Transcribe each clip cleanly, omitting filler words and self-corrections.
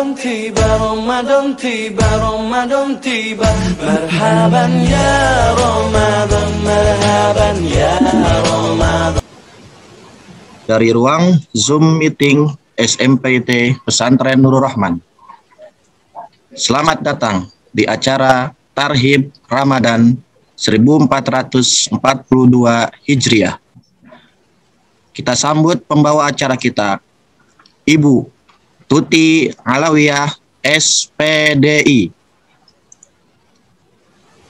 Ramadan tiba, Ramadan tiba, Ramadan tiba. Marhaban ya Ramadan, marhaban ya Ramadan. Dari ruang Zoom meeting SMPT Pesantren Nurul Rahman. Selamat datang di acara Tarhib Ramadan 1442 Hijriah. Kita sambut pembawa acara kita, Ibu Tuti Alawiyah, SPDI.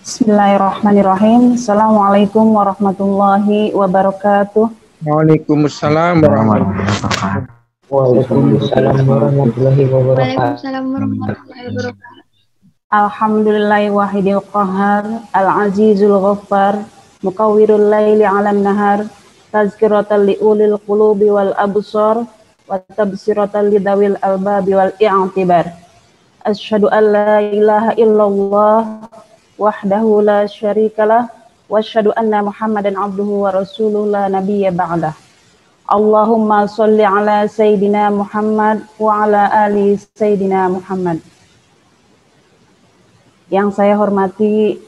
Bismillahirrahmanirrahim. Assalamualaikum warahmatullahi wabarakatuh. Waalaikumsalam warahmatullahi wabarakatuh. Waalaikumsalam warahmatullahi wabarakatuh. Alhamdulillahi wahidil qahar, al-azizul ghaffar, mukawwirul laili 'alan nahar, tazkiratan liulil qulubi wal absar, wa tabsiratan lidawil albabi wal i'tibar. Asyhadu an la ilaha illallah wahdahu la syarikalah wa asyhadu anna Muhammadan abduhu wa rasuluhu la nabiyya ba'dah. Allahumma sholli ala sayyidina Muhammad wa ala ali sayyidina Muhammad. Yang saya hormati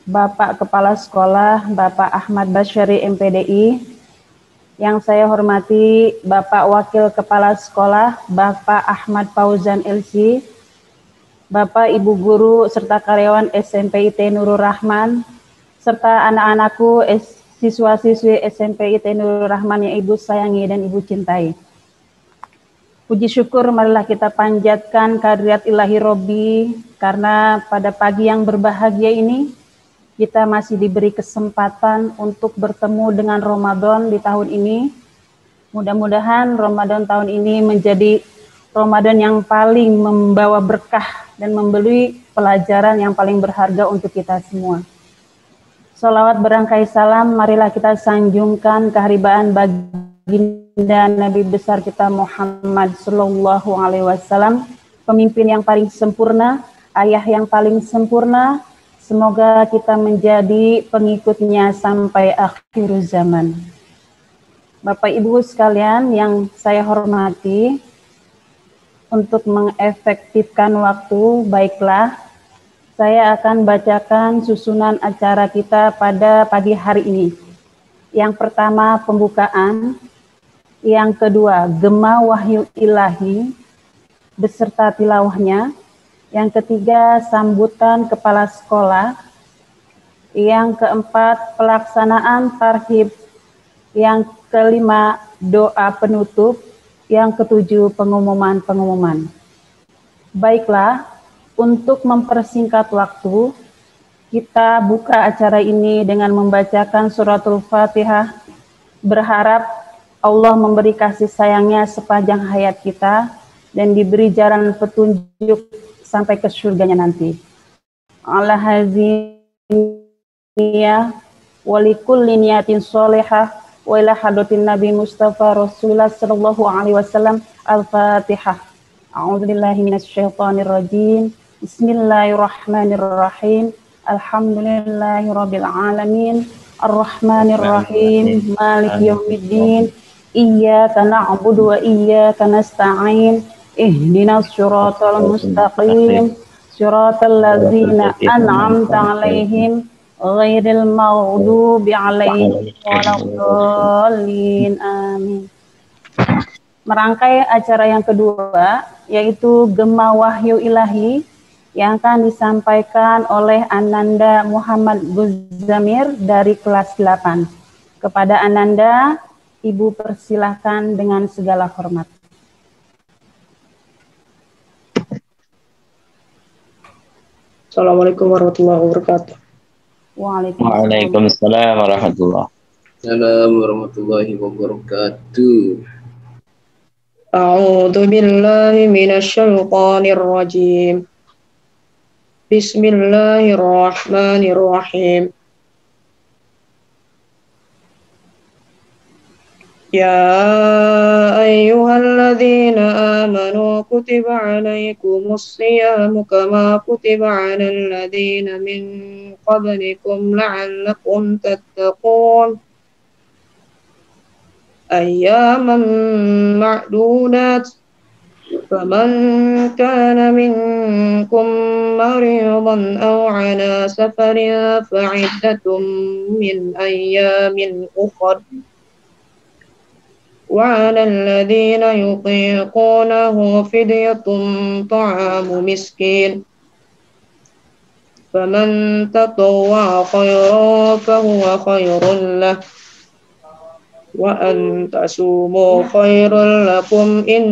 Bapak Kepala Sekolah, Bapak Ahmad Basyari MPDI. Yang saya hormati Bapak Wakil Kepala Sekolah, Bapak Ahmad Fauzan LC. Bapak, Ibu Guru, serta karyawan SMPIT Nurul Rahman, serta anak-anakku, siswa-siswi SMPIT Nurul Rahman yang Ibu sayangi dan Ibu cintai. Puji syukur marilah kita panjatkan kehadirat ilahi Robbi, karena pada pagi yang berbahagia ini, kita masih diberi kesempatan untuk bertemu dengan Ramadan di tahun ini. Mudah-mudahan Ramadan tahun ini menjadi Ramadan yang paling membawa berkah dan memberi pelajaran yang paling berharga untuk kita semua. Sholawat berangkai salam, marilah kita sanjungkan keharibaan baginda Nabi besar kita Muhammad Sallallahu Alaihi Wasallam, pemimpin yang paling sempurna, ayah yang paling sempurna. Semoga kita menjadi pengikutnya sampai akhir zaman. Bapak Ibu sekalian yang saya hormati, untuk mengefektifkan waktu, baiklah, saya akan bacakan susunan acara kita pada pagi hari ini. Yang pertama, pembukaan. Yang kedua, Gema Wahyu Ilahi beserta tilawahnya. Yang ketiga, sambutan kepala sekolah. Yang keempat, pelaksanaan tarhib. Yang kelima, doa penutup. Yang ketujuh, pengumuman-pengumuman. Baiklah, untuk mempersingkat waktu, kita buka acara ini dengan membacakan suratul Fatihah, berharap Allah memberi kasih sayangnya sepanjang hayat kita dan diberi jalan petunjuk sampai ke surganya nanti. Ala haziniyah walikulli niyatin sholihah wa ila hadratin Nabi Mustafa Rasulullah sallallahu alaihi wasallam. Al-Fatihah. A'udzubillahi minasyaitonir rajim. Bismillahirrahmanirrahim. Alhamdulillahirabbil alamin. Arrahmanir rahim. Maliki yaumiddin. Iyyaka na'budu wa iyyaka nasta'in. Ihdinas siratal mustaqim. Siratal ladzina an'amta 'alaihim ghairil maghdubi 'alaihim waladdallin. Amin. Merangkai acara yang kedua, yaitu Gema Wahyu Ilahi, yang akan disampaikan oleh Ananda Muhammad Guzamir dari kelas 8. Kepada Ananda, Ibu persilahkan dengan segala hormat. Assalamualaikum warahmatullahi wabarakatuh. Waalaikumsalam warahmatullahi wabarakatuh. A'udzu billahi minasyaitonir rajim. Bismillahirrahmanirrahim. Ya ayyuhalladzina amanu kutiba alaikumus siyamu kama kutiba alal ladzina min qablikum la'allakum tattaqun. Ayyaman ma'dudat. فمن كان منكم مريضا أو على سفر فعدة من أيام أخر وعلى الذين يطيقونه فدية طعام مسكين فمن تطوع خيرا فهو خير له وأن تصوموا خير لكم إن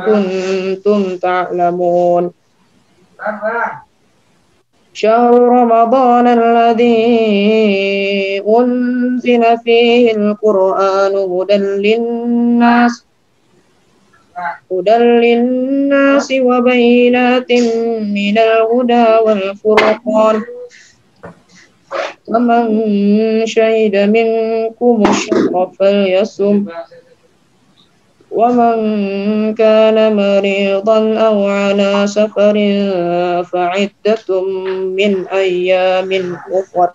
كنتم تعلمون شهر رمضان الذي أنزل فيه القرآن هدى للناس وبينات من الهدى والفرقان فمن شهد منكم الشهر فليصم ومن كان مريضا أو على سفر فعدة من أيام أخر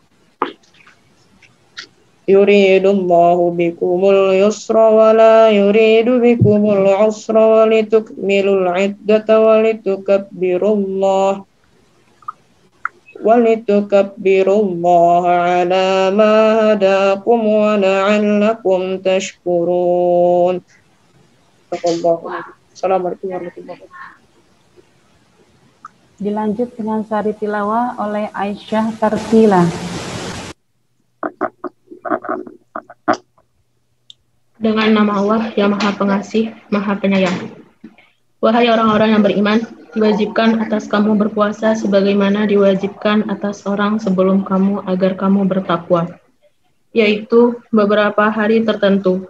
يريد الله بكم اليسر ولا يريد بكم العسر ولتكملوا العدة ولتكبروا الله على ما هداكم ولعلكم تشكرون. Assalamualaikum warahmatullahi wabarakatuh. Dilanjut dengan sari tilawah oleh Aisyah Tarsila. Dengan nama Allah yang Maha Pengasih, Maha Penyayang. Wahai orang-orang yang beriman, diwajibkan atas kamu berpuasa sebagaimana diwajibkan atas orang sebelum kamu agar kamu bertakwa, yaitu beberapa hari tertentu.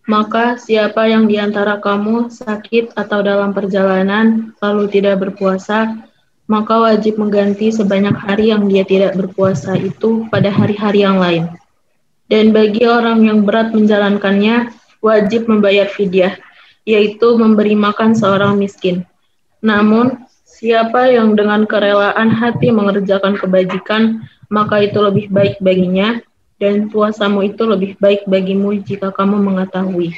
Maka siapa yang di antara kamu sakit atau dalam perjalanan lalu tidak berpuasa, maka wajib mengganti sebanyak hari yang dia tidak berpuasa itu pada hari-hari yang lain. Dan bagi orang yang berat menjalankannya, wajib membayar fidyah, yaitu memberi makan seorang miskin. Namun, siapa yang dengan kerelaan hati mengerjakan kebajikan, maka itu lebih baik baginya, dan puasamu itu lebih baik bagimu jika kamu mengetahui.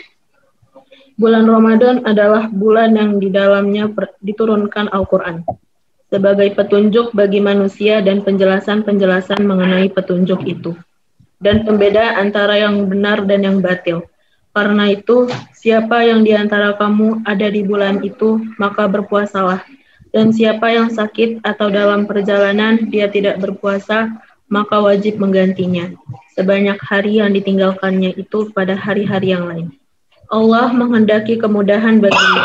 Bulan Ramadan adalah bulan yang di dalamnya diturunkan Al-Quran, sebagai petunjuk bagi manusia dan penjelasan-penjelasan mengenai petunjuk itu, dan pembeda antara yang benar dan yang batil. Karena itu, siapa yang di antara kamu ada di bulan itu, maka berpuasalah. Dan siapa yang sakit atau dalam perjalanan dia tidak berpuasa, maka wajib menggantinya sebanyak hari yang ditinggalkannya itu pada hari-hari yang lain. Allah menghendaki kemudahan bagimu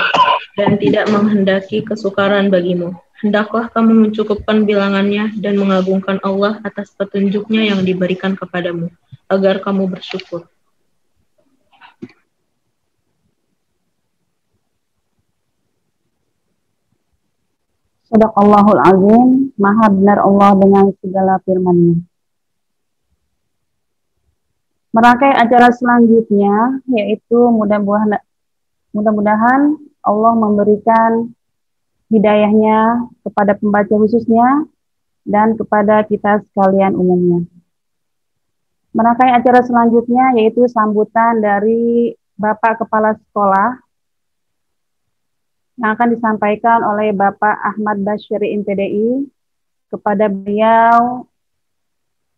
dan tidak menghendaki kesukaran bagimu. Hendaklah kamu mencukupkan bilangannya dan mengagungkan Allah atas petunjuknya yang diberikan kepadamu, agar kamu bersyukur. Sadaqallahul Azim, Maha benar Allah dengan segala firman-Nya. Merangkai acara selanjutnya, yaitu mudah-mudahan Allah memberikan hidayahnya kepada pembaca khususnya dan kepada kita sekalian umumnya. Merangkai acara selanjutnya yaitu sambutan dari Bapak Kepala Sekolah yang akan disampaikan oleh Bapak Ahmad Basyari MPDI. Kepada beliau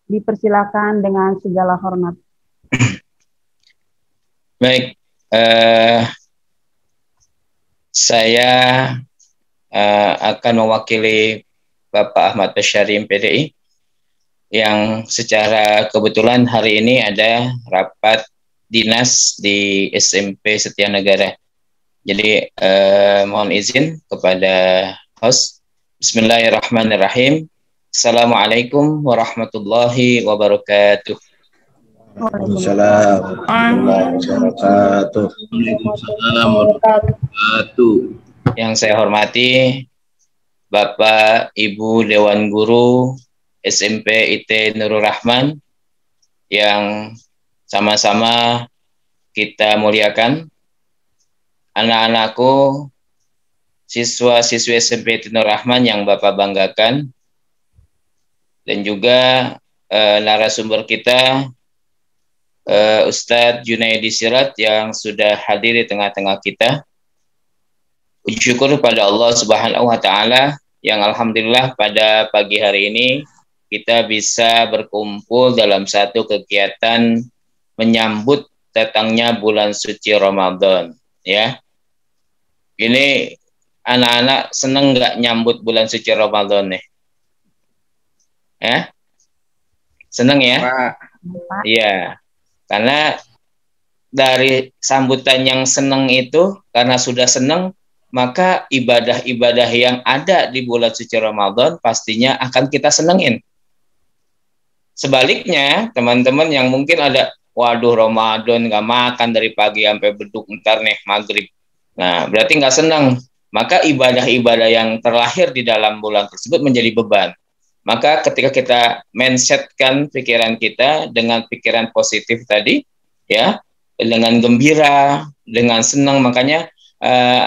dipersilakan dengan segala hormat. Baik, saya akan mewakili Bapak Ahmad Basyari MPDI yang secara kebetulan hari ini ada rapat dinas di SMP Setianegara. Jadi mohon izin kepada host. Bismillahirrahmanirrahim. Assalamualaikum warahmatullahi wabarakatuh. Waalaikumsalam warahmatullahi wabarakatuh. Waalaikumsalam warahmatullahi wabarakatuh. Yang saya hormati Bapak Ibu Dewan Guru SMP IT Nurul Rahman yang sama-sama kita muliakan, anak-anakku, siswa-siswi SMP IT Nurul Rahman yang Bapak banggakan, dan juga narasumber kita Ustadz Junaidi Sirat yang sudah hadir di tengah-tengah kita. Puji syukur pada Allah Subhanahu wa taala yang alhamdulillah pada pagi hari ini kita bisa berkumpul dalam satu kegiatan menyambut datangnya bulan suci Ramadan, ya. Ini anak-anak seneng nggak nyambut bulan suci Ramadan nih? Ya? Seneng ya? Iya. Karena dari sambutan yang seneng itu, karena sudah seneng, maka ibadah-ibadah yang ada di bulan suci Ramadan pastinya akan kita senengin. Sebaliknya, teman-teman yang mungkin ada, waduh Ramadan nggak makan dari pagi sampai beduk ntar nih maghrib. Nah, berarti nggak senang. Maka ibadah-ibadah yang terlahir di dalam bulan tersebut menjadi beban. Maka ketika kita mindsetkan pikiran kita dengan pikiran positif tadi, ya, dengan gembira, dengan senang, makanya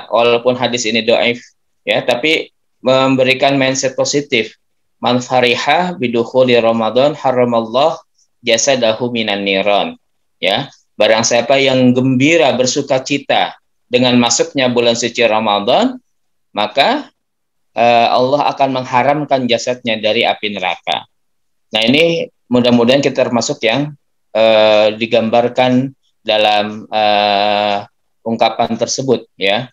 walaupun hadis ini dhaif, ya, tapi memberikan mindset positif. Man fariha bidukhuli Ramadan haramallah jasadahu minan niran. Ya, barang siapa yang gembira bersukacita dengan masuknya bulan suci Ramadan, maka Allah akan mengharamkan jasadnya dari api neraka. Nah, ini mudah-mudahan kita termasuk yang digambarkan dalam ungkapan tersebut, ya.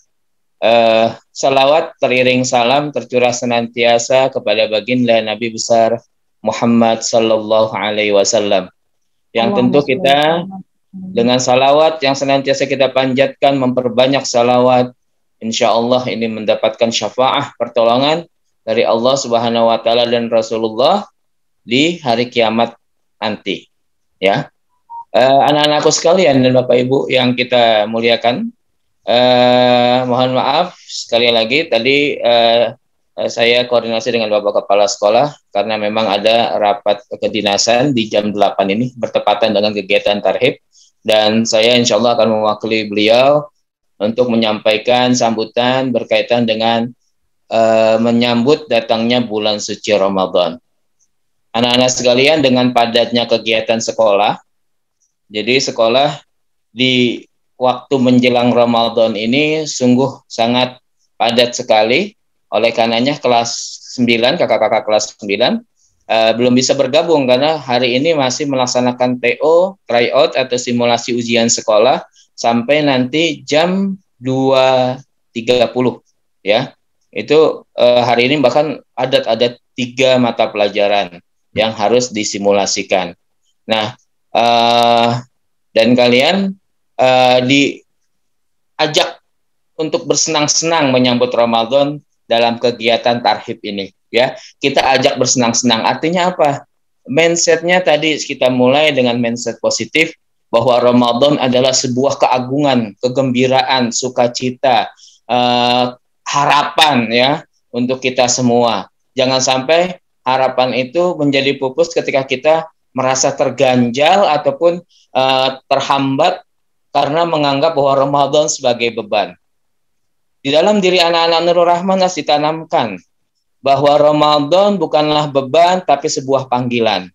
Salawat teriring salam tercurah senantiasa kepada baginda Nabi besar Muhammad sallallahu alaihi wasallam. Yang tentu kita dengan salawat yang senantiasa kita panjatkan, memperbanyak salawat, insya Allah ini mendapatkan syafaat pertolongan dari Allah Subhanahu wa taala dan Rasulullah di hari kiamat nanti, ya. Anak-anakku sekalian dan Bapak Ibu yang kita muliakan, mohon maaf sekali lagi tadi saya koordinasi dengan Bapak Kepala Sekolah karena memang ada rapat kedinasan di jam 8 ini bertepatan dengan kegiatan tarhib, dan saya insya Allah akan mewakili beliau untuk menyampaikan sambutan berkaitan dengan menyambut datangnya bulan suci Ramadan. Anak-anak sekalian, dengan padatnya kegiatan sekolah, jadi sekolah di waktu menjelang Ramadan ini sungguh sangat padat sekali. Oleh karenanya kelas 9, kakak-kakak kelas 9 belum bisa bergabung karena hari ini masih melaksanakan TO, tryout atau simulasi ujian sekolah sampai nanti jam 2.30, ya. Itu hari ini bahkan ada 3 mata pelajaran yang harus disimulasikan. Nah, dan kalian diajak untuk bersenang-senang menyambut Ramadan dalam kegiatan tarhib ini, ya. Kita ajak bersenang-senang. Artinya apa? Mindsetnya tadi kita mulai dengan mindset positif bahwa Ramadan adalah sebuah keagungan, kegembiraan, sukacita, harapan, ya, untuk kita semua. Jangan sampai harapan itu menjadi pupus ketika kita merasa terganjal ataupun terhambat karena menganggap bahwa Ramadan sebagai beban. Di dalam diri anak-anak Nurul Rahman harus ditanamkan bahwa Ramadan bukanlah beban tapi sebuah panggilan.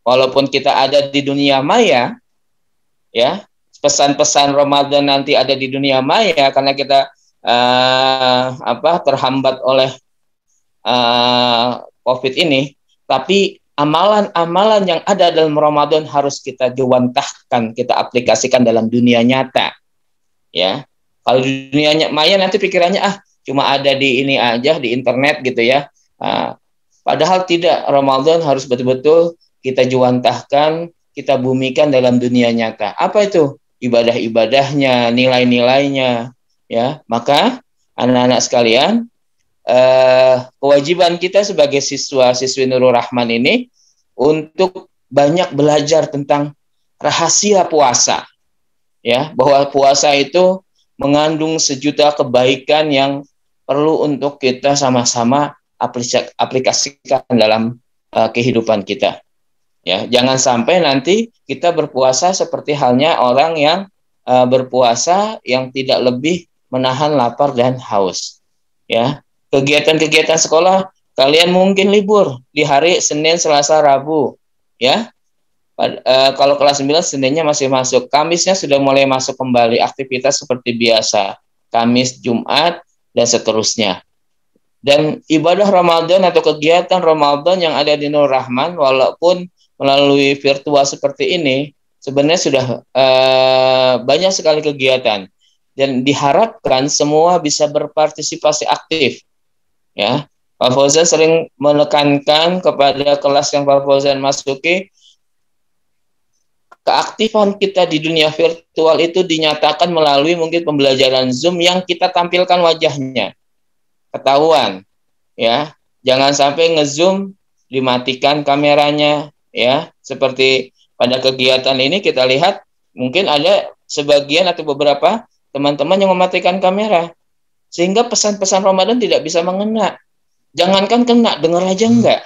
Walaupun kita ada di dunia maya, ya, pesan-pesan Ramadan nanti ada di dunia maya karena kita terhambat oleh COVID ini, tapi amalan-amalan yang ada dalam Ramadan harus kita jawantahkan, kita aplikasikan dalam dunia nyata, ya. Kalau di dunia maya nanti pikirannya cuma ada di ini aja, di internet gitu, ya. Padahal tidak, Ramadan harus betul-betul kita jawantahkan, kita bumikan dalam dunia nyata. Apa itu? Ibadah-ibadahnya, nilai-nilainya, ya. Maka anak-anak sekalian, kewajiban kita sebagai siswa-siswi Nurul Rahman ini untuk banyak belajar tentang rahasia puasa, ya, bahwa puasa itu mengandung sejuta kebaikan yang perlu untuk kita sama-sama aplikasikan dalam kehidupan kita, ya. Jangan sampai nanti kita berpuasa seperti halnya orang yang berpuasa yang tidak lebih menahan lapar dan haus, ya. Kegiatan-kegiatan sekolah kalian mungkin libur di hari Senin, Selasa, Rabu, ya. Kalau kelas 9 Seninnya masih masuk, Kamisnya sudah mulai masuk kembali aktivitas seperti biasa. Kamis, Jumat, dan seterusnya. Dan ibadah Ramadan atau kegiatan Ramadan yang ada di Nur Rahman, walaupun melalui virtual seperti ini, sebenarnya sudah banyak sekali kegiatan. Dan diharapkan semua bisa berpartisipasi aktif. Ya, Pak Fauzan sering menekankan kepada kelas yang Pak Fauzan masuki, keaktifan kita di dunia virtual itu dinyatakan melalui mungkin pembelajaran Zoom yang kita tampilkan wajahnya. Ketahuan, ya, jangan sampai nge-zoom dimatikan kameranya, ya, seperti pada kegiatan ini kita lihat mungkin ada sebagian atau beberapa teman-teman yang mematikan kamera sehingga pesan-pesan Ramadan tidak bisa mengena. Jangankan kena, dengar aja enggak,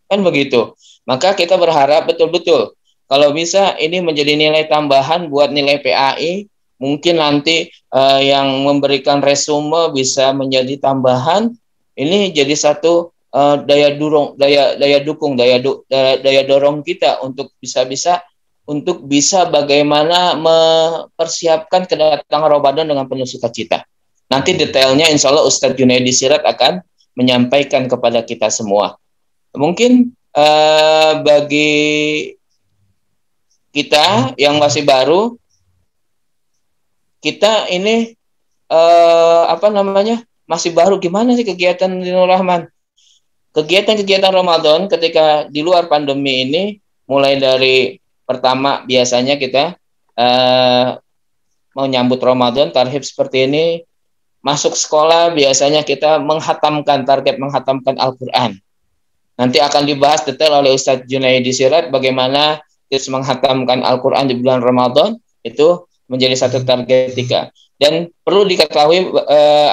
kan begitu. Maka kita berharap betul-betul kalau bisa ini menjadi nilai tambahan buat nilai PAI. Mungkin nanti yang memberikan resume bisa menjadi tambahan. Ini jadi satu daya dorong kita untuk bisa bagaimana mempersiapkan kedatangan Ramadan dengan penuh sukacita. Nanti detailnya insya Allah Ustadz Junaidi Sirat akan menyampaikan kepada kita semua. Mungkin bagi kita yang masih baru, kita ini masih baru, gimana sih kegiatan di Nur Rahman? Kegiatan-kegiatan Ramadan ketika di luar pandemi ini, mulai dari pertama biasanya kita mau nyambut Ramadan, tarhib seperti ini, masuk sekolah biasanya kita target menghatamkan Al-Quran. Nanti akan dibahas detail oleh Ustadz Junaidi Sirat bagaimana tips menghatamkan Al-Quran di bulan Ramadan, itu menjadi satu target kita. Dan perlu diketahui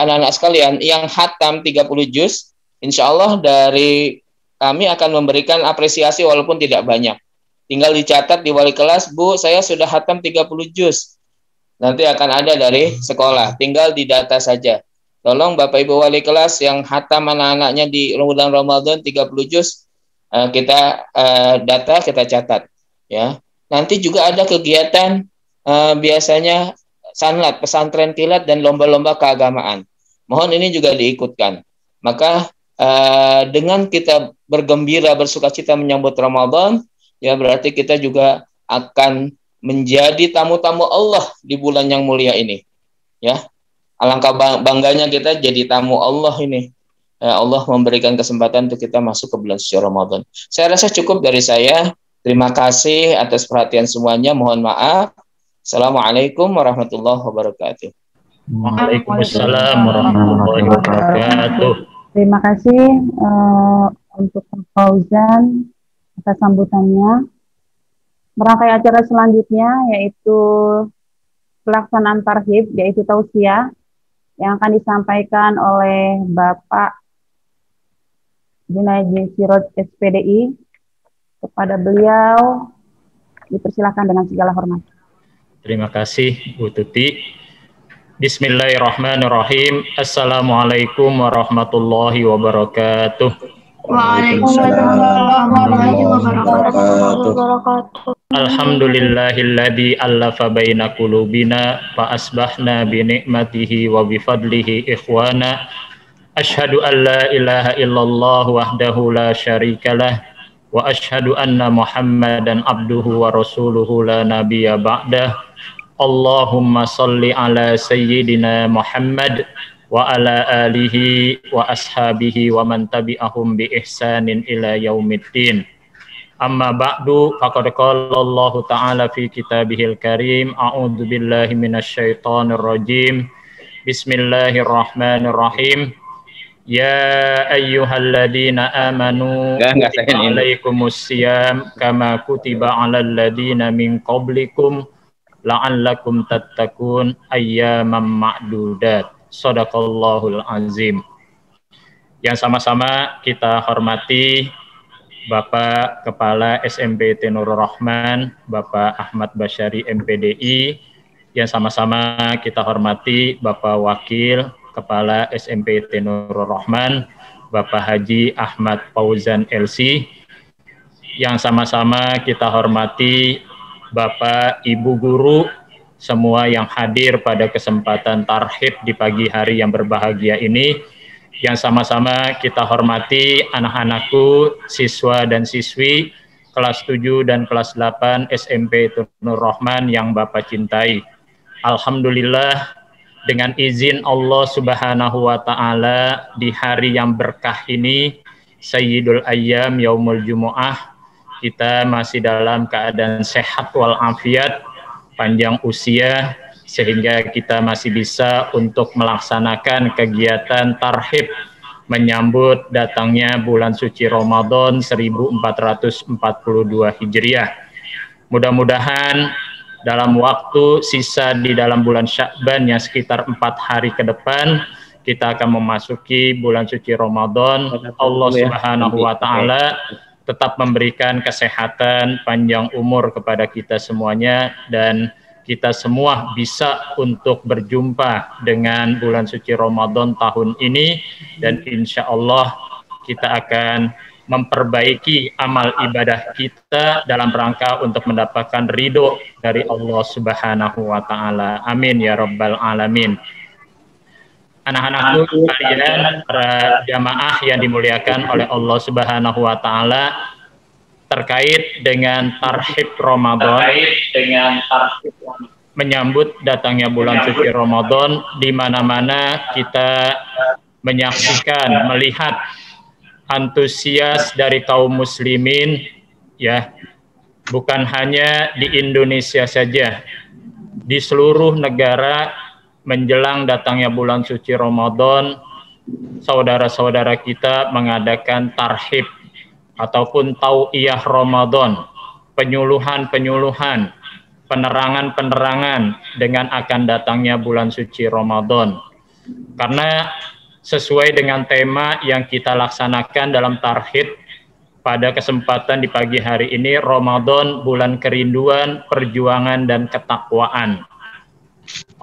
anak-anak sekalian, yang hatam 30 juz, insya Allah dari kami akan memberikan apresiasi walaupun tidak banyak. Tinggal dicatat di wali kelas, Bu, saya sudah hatam 30 juz. Nanti akan ada dari sekolah, tinggal didata saja. Tolong Bapak Ibu wali kelas yang hatam anak-anaknya di bulan Ramadan 30 juz, kita data, kita catat. Ya, nanti juga ada kegiatan biasanya sanlat, pesantren kilat, dan lomba-lomba keagamaan. Mohon ini juga diikutkan. Maka dengan kita bergembira, bersukacita menyambut Ramadan, ya berarti kita juga akan menjadi tamu-tamu Allah di bulan yang mulia ini. Ya, alangkah bangganya kita jadi tamu Allah ini. Allah memberikan kesempatan untuk kita masuk ke bulan suci Ramadan. Saya rasa cukup dari saya. Terima kasih atas perhatian semuanya. Mohon maaf. Assalamualaikum warahmatullahi wabarakatuh. Waalaikumsalam warahmatullahi wabarakatuh. Terima kasih untuk Pak Fauzan atas sambutannya. Merangkai acara selanjutnya yaitu pelaksanaan tarhib, yaitu tausiah yang akan disampaikan oleh Bapak Junaidi Sirat SPDI. Kepada beliau dipersilakan dengan segala hormat. Terima kasih Bu Tuti. Bismillahirrahmanirrahim. Assalamualaikum warahmatullahi wabarakatuh. Waalaikumsalam warahmatullahi wabarakatuh. Alhamdulillahilladzi allafa baina qulubina fa asbahna bi ni'matihi wa bi fadlihi ikhwana. Asyhadu an la ilaha illallah wahdahu la syarikalah wa asyhadu anna Muhammadan abduhu wa rasuluhu la nabiyya ba'dah. Allahumma salli ala sayyidina Muhammad wa ala alihi wa ashabihi wa man tabi'ahum bi ihsanin ila yaumiddin. Amma ba'du, faqad qala Allah ta'ala fi kitabihil karim, a'udzu billahi minasyaitonir rajim. Bismillahirrahmanirrahim. Ya ayyuhalladzina amanu kutiba alaikumusiyam kama kutiba alal ladzina min qablikum la'allakum tattaqun ayyaman ma'dudat. Shadaqallahul azim. Yang sama-sama kita hormati Bapak Kepala SMP Nur Rahman, Bapak Ahmad Basyari MPDI. Yang sama-sama kita hormati Bapak Wakil Kepala SMP Nur Rahman, Bapak Haji Ahmad Fauzan LC. Yang sama-sama kita hormati Bapak Ibu Guru semua yang hadir pada kesempatan tarhib di pagi hari yang berbahagia ini, yang sama-sama kita hormati anak-anakku, siswa dan siswi kelas 7 dan kelas 8 SMP Nur Rahman yang Bapak cintai. Alhamdulillah, dengan izin Allah Subhanahu wa Ta'ala, di hari yang berkah ini, Sayyidul Ayyam Yaumul Jumu'ah, kita masih dalam keadaan sehat walafiat, panjang usia, sehingga kita masih bisa untuk melaksanakan kegiatan tarhib menyambut datangnya bulan suci Ramadan 1442 Hijriah. Mudah-mudahan dalam waktu sisa di dalam bulan Sya'ban yang sekitar 4 hari ke depan, kita akan memasuki bulan suci Ramadan. Allah Subhanahu wa Ta'ala tetap memberikan kesehatan, panjang umur kepada kita semuanya, dan kita semua bisa untuk berjumpa dengan bulan suci Ramadan tahun ini, dan insya Allah kita akan memperbaiki amal ibadah kita dalam rangka untuk mendapatkan ridho dari Allah Subhanahu wa Ta'ala. Amin ya Rabbal Alamin. Anak-anakku sekalian, para jamaah yang dimuliakan oleh Allah Subhanahu wa Ta'ala, terkait dengan tarhib Ramadan, menyambut datangnya bulan suci Ramadan, di mana-mana kita menyaksikan, melihat antusias dari kaum muslimin, ya, bukan hanya di Indonesia saja, di seluruh negara menjelang datangnya bulan suci Ramadan, saudara-saudara kita mengadakan tarhib ataupun tau'iyah Ramadan, penyuluhan-penyuluhan, penerangan-penerangan dengan akan datangnya bulan suci Ramadan. Karena sesuai dengan tema yang kita laksanakan dalam tarhib pada kesempatan di pagi hari ini, Ramadan, bulan kerinduan, perjuangan, dan ketakwaan.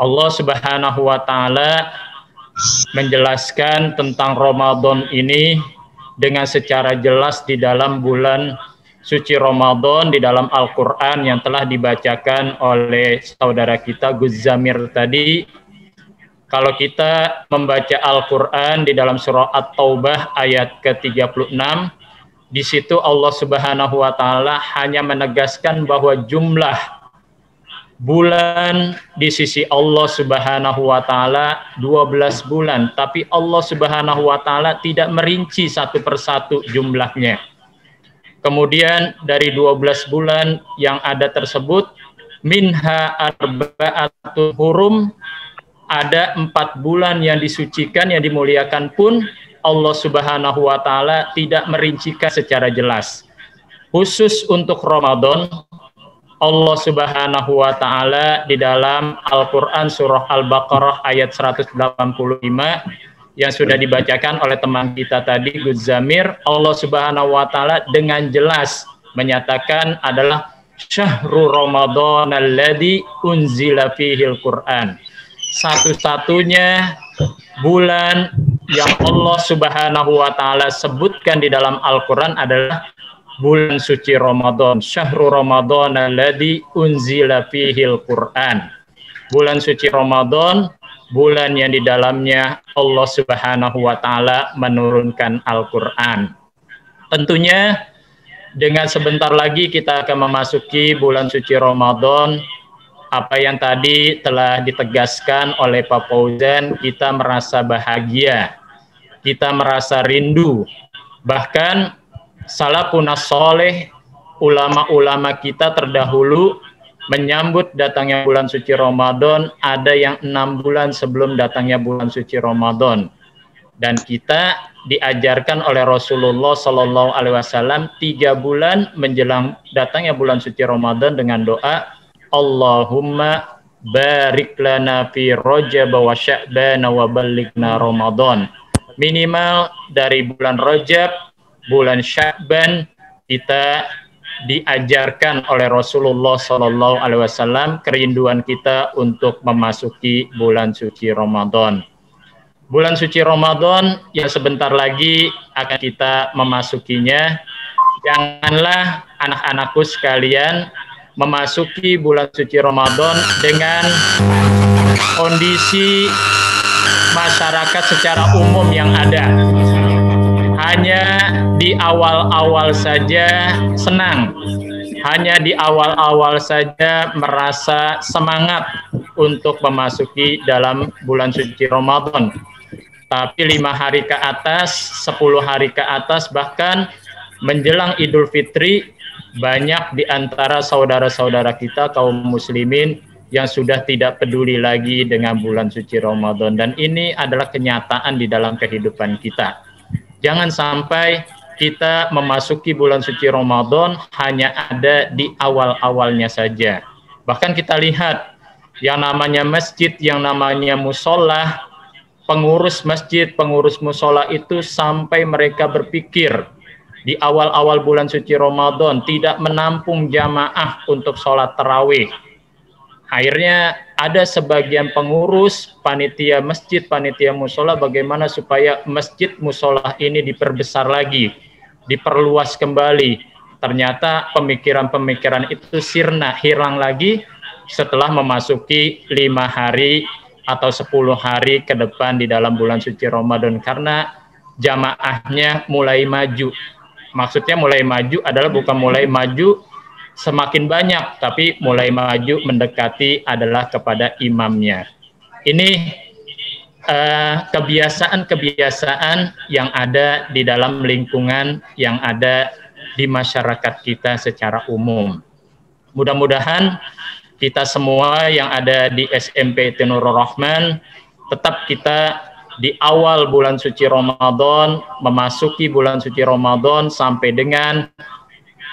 Allah Subhanahu wa Ta'ala menjelaskan tentang Ramadan ini dengan secara jelas di dalam bulan suci Ramadan, di dalam Al-Quran yang telah dibacakan oleh saudara kita Gus Zamir tadi. Kalau kita membaca Al-Quran di dalam surah At-Taubah ayat ke-36, di situ Allah Subhanahu wa Ta'ala hanya menegaskan bahwa jumlah bulan di sisi Allah Subhanahu wa Ta'ala 12 bulan, tapi Allah Subhanahu wa Ta'ala tidak merinci satu persatu jumlahnya. Kemudian dari 12 bulan yang ada tersebut, minha arba'atul hurum, ada 4 bulan yang disucikan, yang dimuliakan pun Allah Subhanahu wa Ta'ala tidak merincikan secara jelas. Khusus untuk Ramadan, Allah Subhanahu wa Ta'ala di dalam Al-Quran surah Al-Baqarah ayat 185 yang sudah dibacakan oleh teman kita tadi Gus Zamir, Allah Subhanahu wa Ta'ala dengan jelas menyatakan adalah syahrul Ramadan alladzi unzila fihil Qur'an. Satu-satunya bulan yang Allah Subhanahu wa Ta'ala sebutkan di dalam Al-Quran adalah bulan suci Ramadan. Syahrul Ramadan alladzi unzila fihil Qur'an. Bulan suci Ramadan, bulan yang di dalamnya Allah Subhanahu wa Ta'ala menurunkan Al-Quran. Tentunya dengan sebentar lagi kita akan memasuki bulan suci Ramadan. Apa yang tadi telah ditegaskan oleh Pak Fauzan, kita merasa bahagia, kita merasa rindu. Bahkan salafun as-soleh, ulama-ulama kita terdahulu menyambut datangnya bulan suci Ramadan, ada yang 6 bulan sebelum datangnya bulan suci Ramadan. Dan kita diajarkan oleh Rasulullah Sallallahu Alaihi Wasallam 3 bulan menjelang datangnya bulan suci Ramadan dengan doa, Allahumma barik lana fi Rajab wa Sya'ban wa ballighna Ramadan. Minimal dari bulan Rajab, bulan Sya'ban, kita diajarkan oleh Rasulullah Sallallahu Alaihi Wasallam kerinduan kita untuk memasuki bulan suci Ramadan. Bulan suci Ramadan yang sebentar lagi akan kita memasukinya. Janganlah anak-anakku sekalian memasuki bulan suci Ramadan dengan kondisi masyarakat secara umum yang ada. Hanya di awal-awal saja senang, hanya di awal-awal saja merasa semangat untuk memasuki dalam bulan suci Ramadan. Tapi 5 hari ke atas, 10 hari ke atas, bahkan menjelang Idul Fitri, banyak di antara saudara-saudara kita kaum muslimin yang sudah tidak peduli lagi dengan bulan suci Ramadan. Dan ini adalah kenyataan di dalam kehidupan kita. Jangan sampai kita memasuki bulan suci Ramadan hanya ada di awal-awalnya saja. Bahkan kita lihat yang namanya masjid, yang namanya musola, pengurus masjid, pengurus musola itu sampai mereka berpikir di awal-awal bulan suci Ramadan tidak menampung jamaah untuk sholat tarawih. Akhirnya ada sebagian pengurus panitia masjid, panitia musola, bagaimana supaya masjid musola ini diperbesar lagi, diperluas kembali. Ternyata pemikiran-pemikiran itu sirna, hilang lagi setelah memasuki 5 hari atau 10 hari ke depan di dalam bulan suci Ramadan, karena jamaahnya mulai maju. Maksudnya mulai maju adalah bukan mulai maju semakin banyak, tapi mulai maju mendekati adalah kepada imamnya. Ini kebiasaan-kebiasaan yang ada di dalam lingkungan yang ada di masyarakat kita secara umum. Mudah-mudahan kita semua yang ada di SMP Nurul Rahman, tetap kita di awal bulan suci Ramadan, memasuki bulan suci Ramadan sampai dengan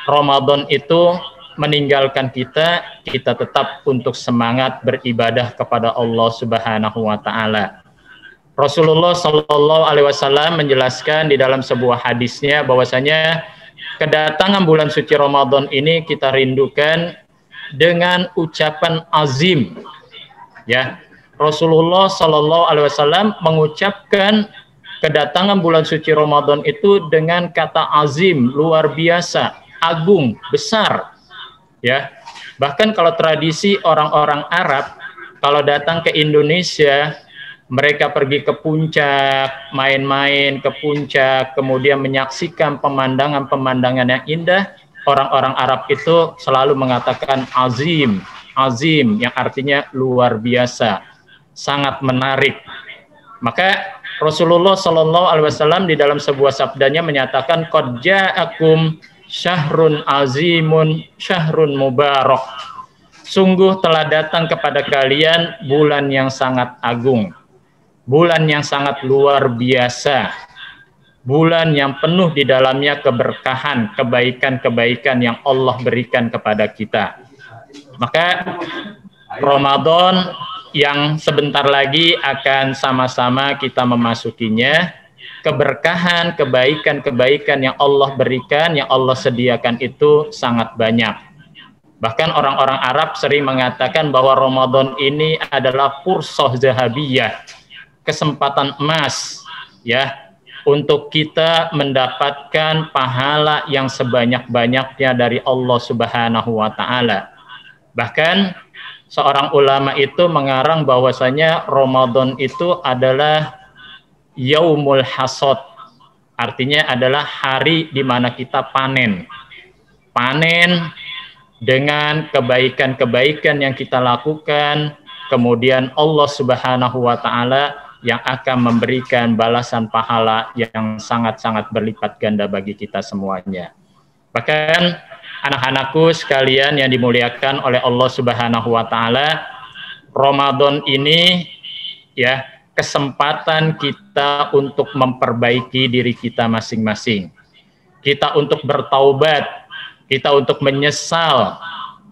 Ramadan itu meninggalkan kita tetap untuk semangat beribadah kepada Allah Subhanahu wa taala. Rasulullah Shallallahu alaihi wasallam menjelaskan di dalam sebuah hadisnya bahwasanya kedatangan bulan suci Ramadan ini kita rindukan dengan ucapan azim. Ya, Rasulullah Shallallahu alaihi wasallam mengucapkan kedatangan bulan suci Ramadan itu dengan kata azim, luar biasa, agung, besar. Ya, bahkan kalau tradisi orang-orang Arab kalau datang ke Indonesia, mereka pergi ke puncak, main-main ke puncak, kemudian menyaksikan pemandangan-pemandangan yang indah. Orang-orang Arab itu selalu mengatakan azim, azim, yang artinya luar biasa, sangat menarik. Maka Rasulullah Shallallahu alaihi wasallam di dalam sebuah sabdanya menyatakan qad ja'akum syahrun azimun syahrun mubarak. Sungguh telah datang kepada kalian bulan yang sangat agung, bulan yang sangat luar biasa, bulan yang penuh di dalamnya keberkahan, kebaikan-kebaikan yang Allah berikan kepada kita. Maka Ramadan yang sebentar lagi akan sama-sama kita memasukinya, keberkahan, kebaikan-kebaikan yang Allah berikan, yang Allah sediakan itu sangat banyak. Bahkan orang-orang Arab sering mengatakan bahwa Ramadan ini adalah fursah zahabiyah, kesempatan emas, ya, untuk kita mendapatkan pahala yang sebanyak-banyaknya dari Allah Subhanahu wa taala. Bahkan seorang ulama itu mengarang bahwasanya Ramadan itu adalah Yaumul Hasad, artinya adalah hari di mana kita panen. Panen dengan kebaikan-kebaikan yang kita lakukan, kemudian Allah Subhanahu wa taala yang akan memberikan balasan pahala yang sangat-sangat berlipat ganda bagi kita semuanya. Bahkan anak-anakku sekalian yang dimuliakan oleh Allah Subhanahu wa taala, Ramadan ini ya kesempatan kita untuk memperbaiki diri kita masing-masing. Kita untuk bertaubat, kita untuk menyesal,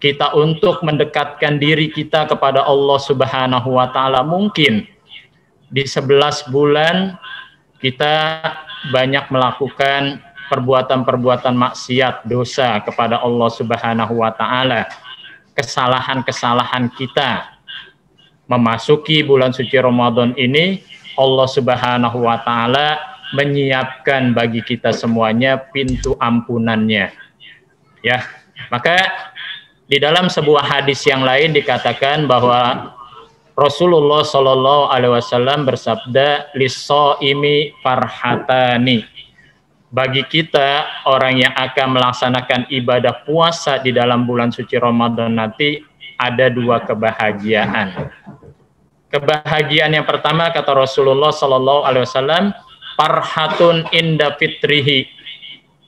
kita untuk mendekatkan diri kita kepada Allah Subhanahu wa taala. Mungkin di 11 bulan kita banyak melakukan perbuatan-perbuatan maksiat, dosa kepada Allah Subhanahu wa taala. Kesalahan-kesalahan kita. Memasuki bulan suci Ramadan ini, Allah Subhanahu wa taala menyiapkan bagi kita semuanya pintu ampunannya. Ya, maka Di dalam sebuah hadis yang lain dikatakan bahwa Rasulullah Shallallahu Alaihi Wasallam bersabda, "Lis-shaimi farhatani." Bagi kita orang yang akan melaksanakan ibadah puasa di dalam bulan suci Ramadan nanti ada dua kebahagiaan. Kebahagiaan yang pertama kata Rasulullah Shallallahu Alaihi Wasallam, "Farhatun inda fitrihi."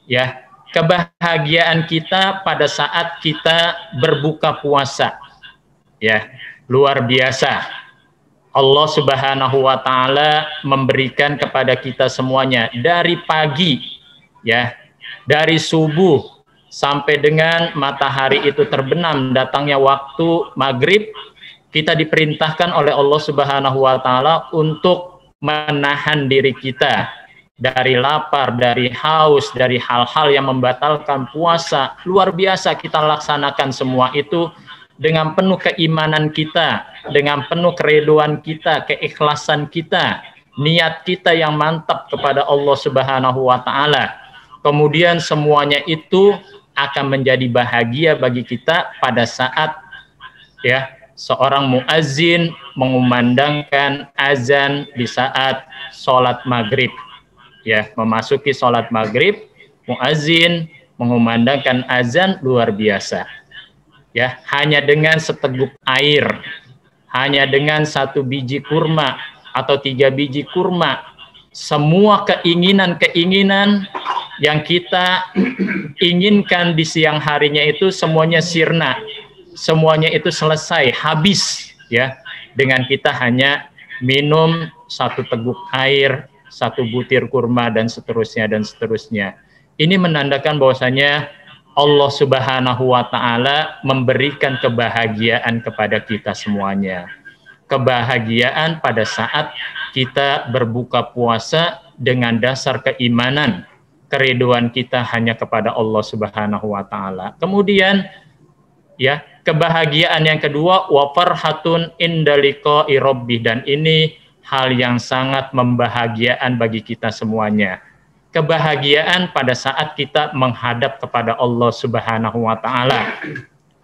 Ya, kebahagiaan kita pada saat kita berbuka puasa. Ya, luar biasa. Allah Subhanahu wa taala memberikan kepada kita semuanya dari pagi, ya, dari subuh sampai dengan matahari itu terbenam, datangnya waktu maghrib, kita diperintahkan oleh Allah Subhanahu wa taala untuk menahan diri kita dari lapar, dari haus, dari hal-hal yang membatalkan puasa. Luar biasa kita laksanakan semua itu dengan penuh keimanan kita, dengan penuh keredoan kita, keikhlasan kita, niat kita yang mantap kepada Allah Subhanahu wa taala. Kemudian semuanya itu akan menjadi bahagia bagi kita pada saat ya seorang muazzin mengumandangkan azan di saat sholat maghrib. Ya, memasuki sholat maghrib, muazzin mengumandangkan azan, luar biasa. Ya, hanya dengan seteguk air, hanya dengan 1 biji kurma atau 3 biji kurma, semua keinginan-keinginan yang kita inginkan di siang harinya itu semuanya sirna, semuanya itu selesai, habis, ya, dengan kita hanya minum 1 teguk air, 1 butir kurma, dan seterusnya dan seterusnya. Ini menandakan bahwasanya Allah Subhanahu wa taala memberikan kebahagiaan kepada kita semuanya. Kebahagiaan pada saat kita berbuka puasa dengan dasar keimanan, keridhaan kita hanya kepada Allah Subhanahu wa taala. Kemudian ya, kebahagiaan yang kedua, wa farhatun inda liqa'i rabbih, dan ini hal yang sangat membahagiakan bagi kita semuanya. Kebahagiaan pada saat kita menghadap kepada Allah Subhanahu wa taala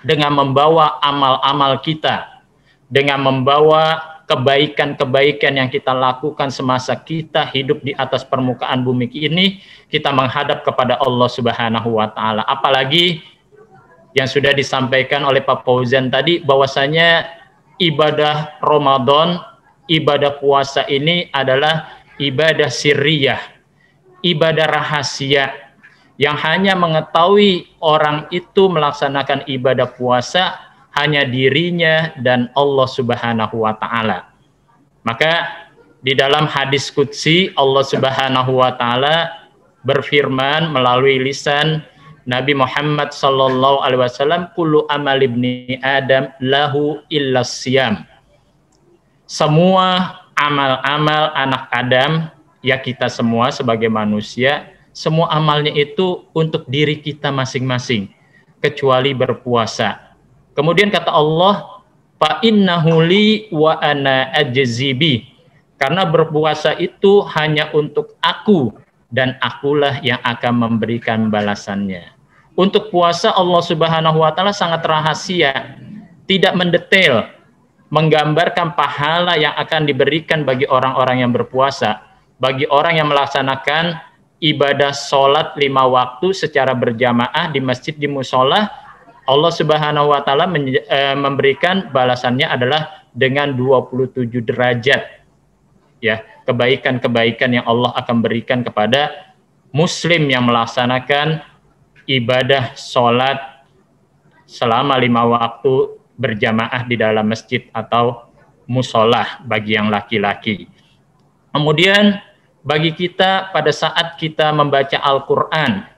dengan membawa amal-amal kita, dengan membawa kebaikan-kebaikan yang kita lakukan semasa kita hidup di atas permukaan bumi ini, kita menghadap kepada Allah Subhanahu wa taala. Apalagi yang sudah disampaikan oleh Pak Fauzan tadi, bahwasanya ibadah Ramadan, ibadah puasa ini adalah ibadah sirriyah, ibadah rahasia, yang hanya mengetahui orang itu melaksanakan ibadah puasa hanya dirinya dan Allah Subhanahu wa taala. Maka di dalam hadis qudsi Allah Subhanahu wa taala berfirman melalui lisan Nabi Muhammad sallallahu alaihi wasallam, kullu amal ibni Adam lahu illa siyam. Semua amal-amal anak Adam, ya kita semua sebagai manusia, semua amalnya itu untuk diri kita masing-masing, kecuali berpuasa. Kemudian kata Allah, fa innahu li wa ana ajzibi, karena berpuasa itu hanya untuk aku dan akulah yang akan memberikan balasannya. Untuk puasa Allah Subhanahu wa taala sangat rahasia, tidak mendetail, menggambarkan pahala yang akan diberikan bagi orang-orang yang berpuasa. Bagi orang yang melaksanakan ibadah sholat 5 waktu secara berjamaah di masjid, di musola, Allah Subhanahu wa taala memberikan balasannya adalah dengan 27 derajat. Ya, kebaikan-kebaikan yang Allah akan berikan kepada muslim yang melaksanakan ibadah sholat selama 5 waktu berjamaah di dalam masjid atau musola bagi yang laki-laki. Kemudian bagi kita pada saat kita membaca Al-Quran,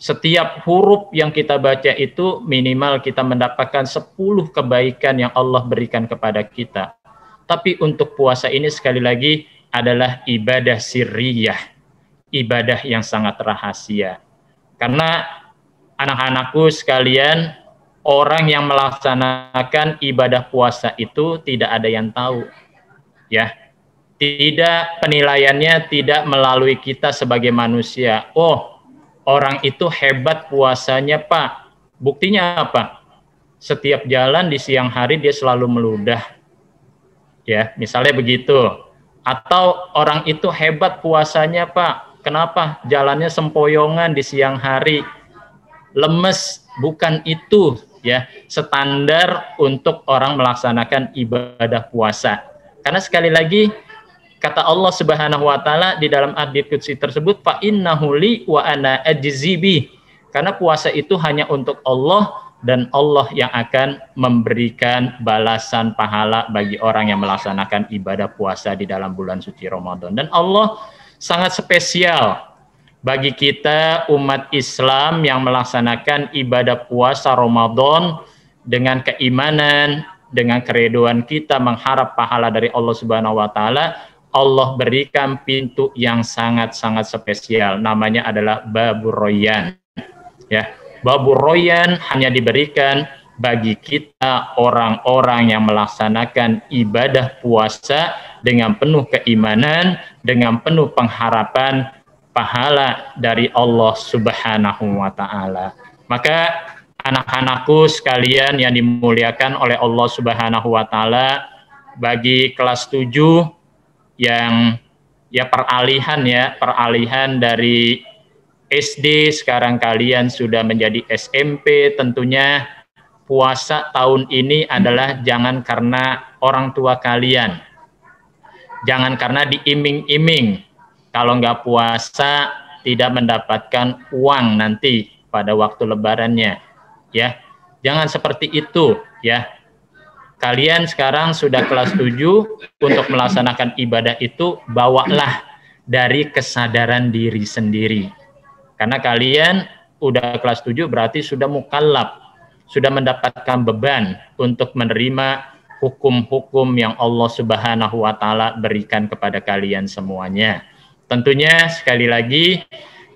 setiap huruf yang kita baca itu minimal kita mendapatkan 10 kebaikan yang Allah berikan kepada kita. Tapi untuk puasa ini sekali lagi adalah ibadah sirriyah, ibadah yang sangat rahasia. Karena anak-anakku sekalian, orang yang melaksanakan ibadah puasa itu tidak ada yang tahu, ya. Tidak, penilaiannya tidak melalui kita sebagai manusia. Oh, orang itu hebat puasanya, Pak. Buktinya apa? setiap jalan di siang hari dia selalu meludah. Ya, misalnya begitu. Atau orang itu hebat puasanya, Pak. Kenapa? Jalannya sempoyongan di siang hari. Lemes, bukan itu ya standar untuk orang melaksanakan ibadah puasa. Karena sekali lagi kata Allah Subhanahu wa taala di dalam hadits qudsi tersebut, fa innahu li wa ana ajzi bi. Karena puasa itu hanya untuk Allah dan Allah yang akan memberikan balasan pahala bagi orang yang melaksanakan ibadah puasa di dalam bulan suci Ramadan. Dan Allah sangat spesial bagi kita umat Islam yang melaksanakan ibadah puasa Ramadan dengan keimanan, dengan keredoan kita mengharap pahala dari Allah Subhanahu wa taala. Allah berikan pintu yang sangat-sangat spesial, namanya adalah Babur Royan. Ya, Babur Royan hanya diberikan bagi kita orang-orang yang melaksanakan ibadah puasa dengan penuh keimanan, dengan penuh pengharapan pahala dari Allah Subhanahu wa taala. Maka anak-anakku sekalian yang dimuliakan oleh Allah Subhanahu wa taala, bagi kelas 7 yang ya peralihan dari SD sekarang kalian sudah menjadi SMP, tentunya puasa tahun ini adalah jangan karena orang tua kalian. Jangan karena diiming-iming. Kalau nggak puasa tidak mendapatkan uang nanti pada waktu lebarannya. Ya, jangan seperti itu ya. Kalian sekarang sudah kelas 7, untuk melaksanakan ibadah itu bawalah dari kesadaran diri sendiri. Karena kalian udah kelas 7 berarti sudah mukallaf, sudah mendapatkan beban untuk menerima hukum-hukum yang Allah Subhanahu wa taala berikan kepada kalian semuanya. Tentunya sekali lagi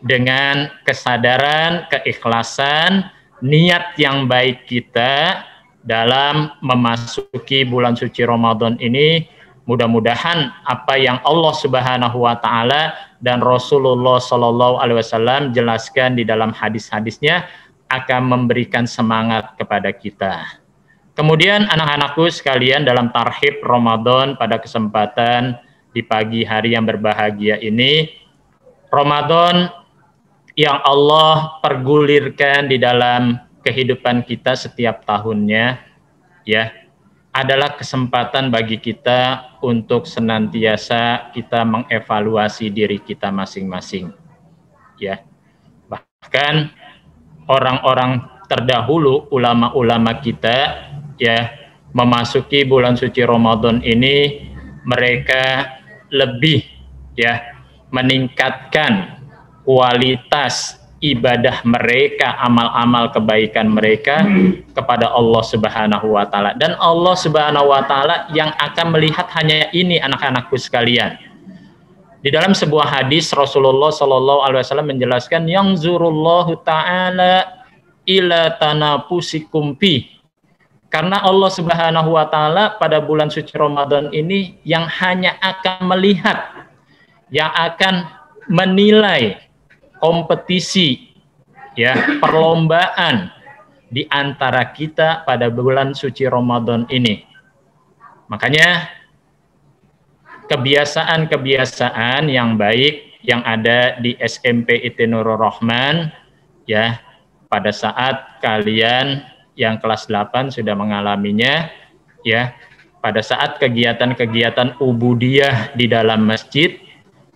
dengan kesadaran, keikhlasan, niat yang baik kita dalam memasuki bulan suci Ramadan ini, mudah-mudahan apa yang Allah Subhanahu wa taala dan Rasulullah Shallallahu alaihi wasallam jelaskan di dalam hadis-hadisnya akan memberikan semangat kepada kita. Kemudian anak-anakku sekalian, dalam tarhib Ramadan pada kesempatan di pagi hari yang berbahagia ini, Ramadan yang Allah pergulirkan di dalam kehidupan kita setiap tahunnya ya, adalah kesempatan bagi kita untuk senantiasa kita mengevaluasi diri kita masing-masing. Ya. Bahkan orang-orang terdahulu, ulama-ulama kita ya, memasuki bulan suci Ramadan ini mereka lebih ya meningkatkan kualitas ibadah mereka, amal-amal kebaikan mereka kepada Allah Subhanahu wa taala. Dan Allah Subhanahu wa taala yang akan melihat hanya ini, anak-anakku sekalian. Di dalam sebuah hadis Rasulullah Shallallahu alaihi wasallam menjelaskan, yang zurullahu taala ila tanafusikum fi. Karena Allah Subhanahu wa taala pada bulan suci Ramadan ini yang hanya akan melihat, yang akan menilai kompetisi ya, perlombaan di antara kita pada bulan suci Ramadan ini. Makanya kebiasaan-kebiasaan yang baik yang ada di SMP IT Nurul Rahman ya, pada saat kalian yang kelas 8 sudah mengalaminya ya, pada saat kegiatan-kegiatan ubudiyah di dalam masjid,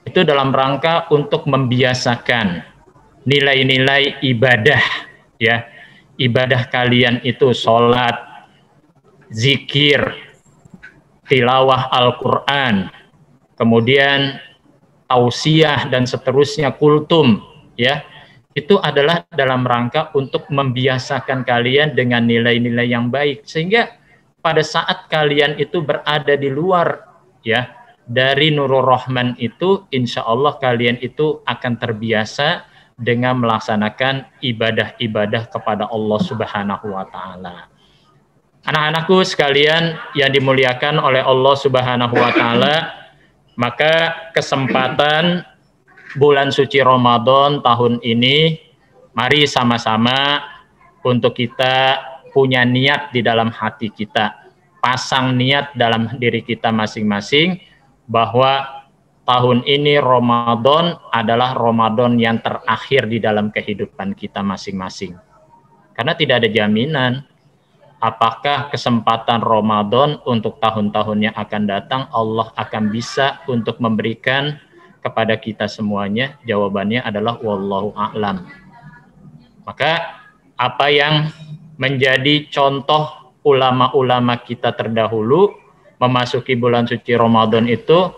itu dalam rangka untuk membiasakan nilai-nilai ibadah ya. Ibadah kalian itu sholat, zikir, tilawah Al-Quran, kemudian tausiah dan seterusnya, kultum ya. Itu adalah dalam rangka untuk membiasakan kalian dengan nilai-nilai yang baik, sehingga pada saat kalian itu berada di luar ya dari Nurul Rahman itu, insya Allah kalian itu akan terbiasa dengan melaksanakan ibadah-ibadah kepada Allah Subhanahu wa taala. Anak-anakku sekalian yang dimuliakan oleh Allah Subhanahu wa taala, maka kesempatan bulan suci Ramadan tahun ini, mari sama-sama untuk kita punya niat di dalam hati kita, pasang niat dalam diri kita masing-masing bahwa tahun ini Ramadan adalah Ramadan yang terakhir di dalam kehidupan kita masing-masing. Karena tidak ada jaminan apakah kesempatan Ramadan untuk tahun-tahun yang akan datang Allah akan bisa untuk memberikan kepada kita semuanya. Jawabannya adalah wallahu a'lam. Maka apa yang menjadi contoh ulama-ulama kita terdahulu memasuki bulan suci Ramadan itu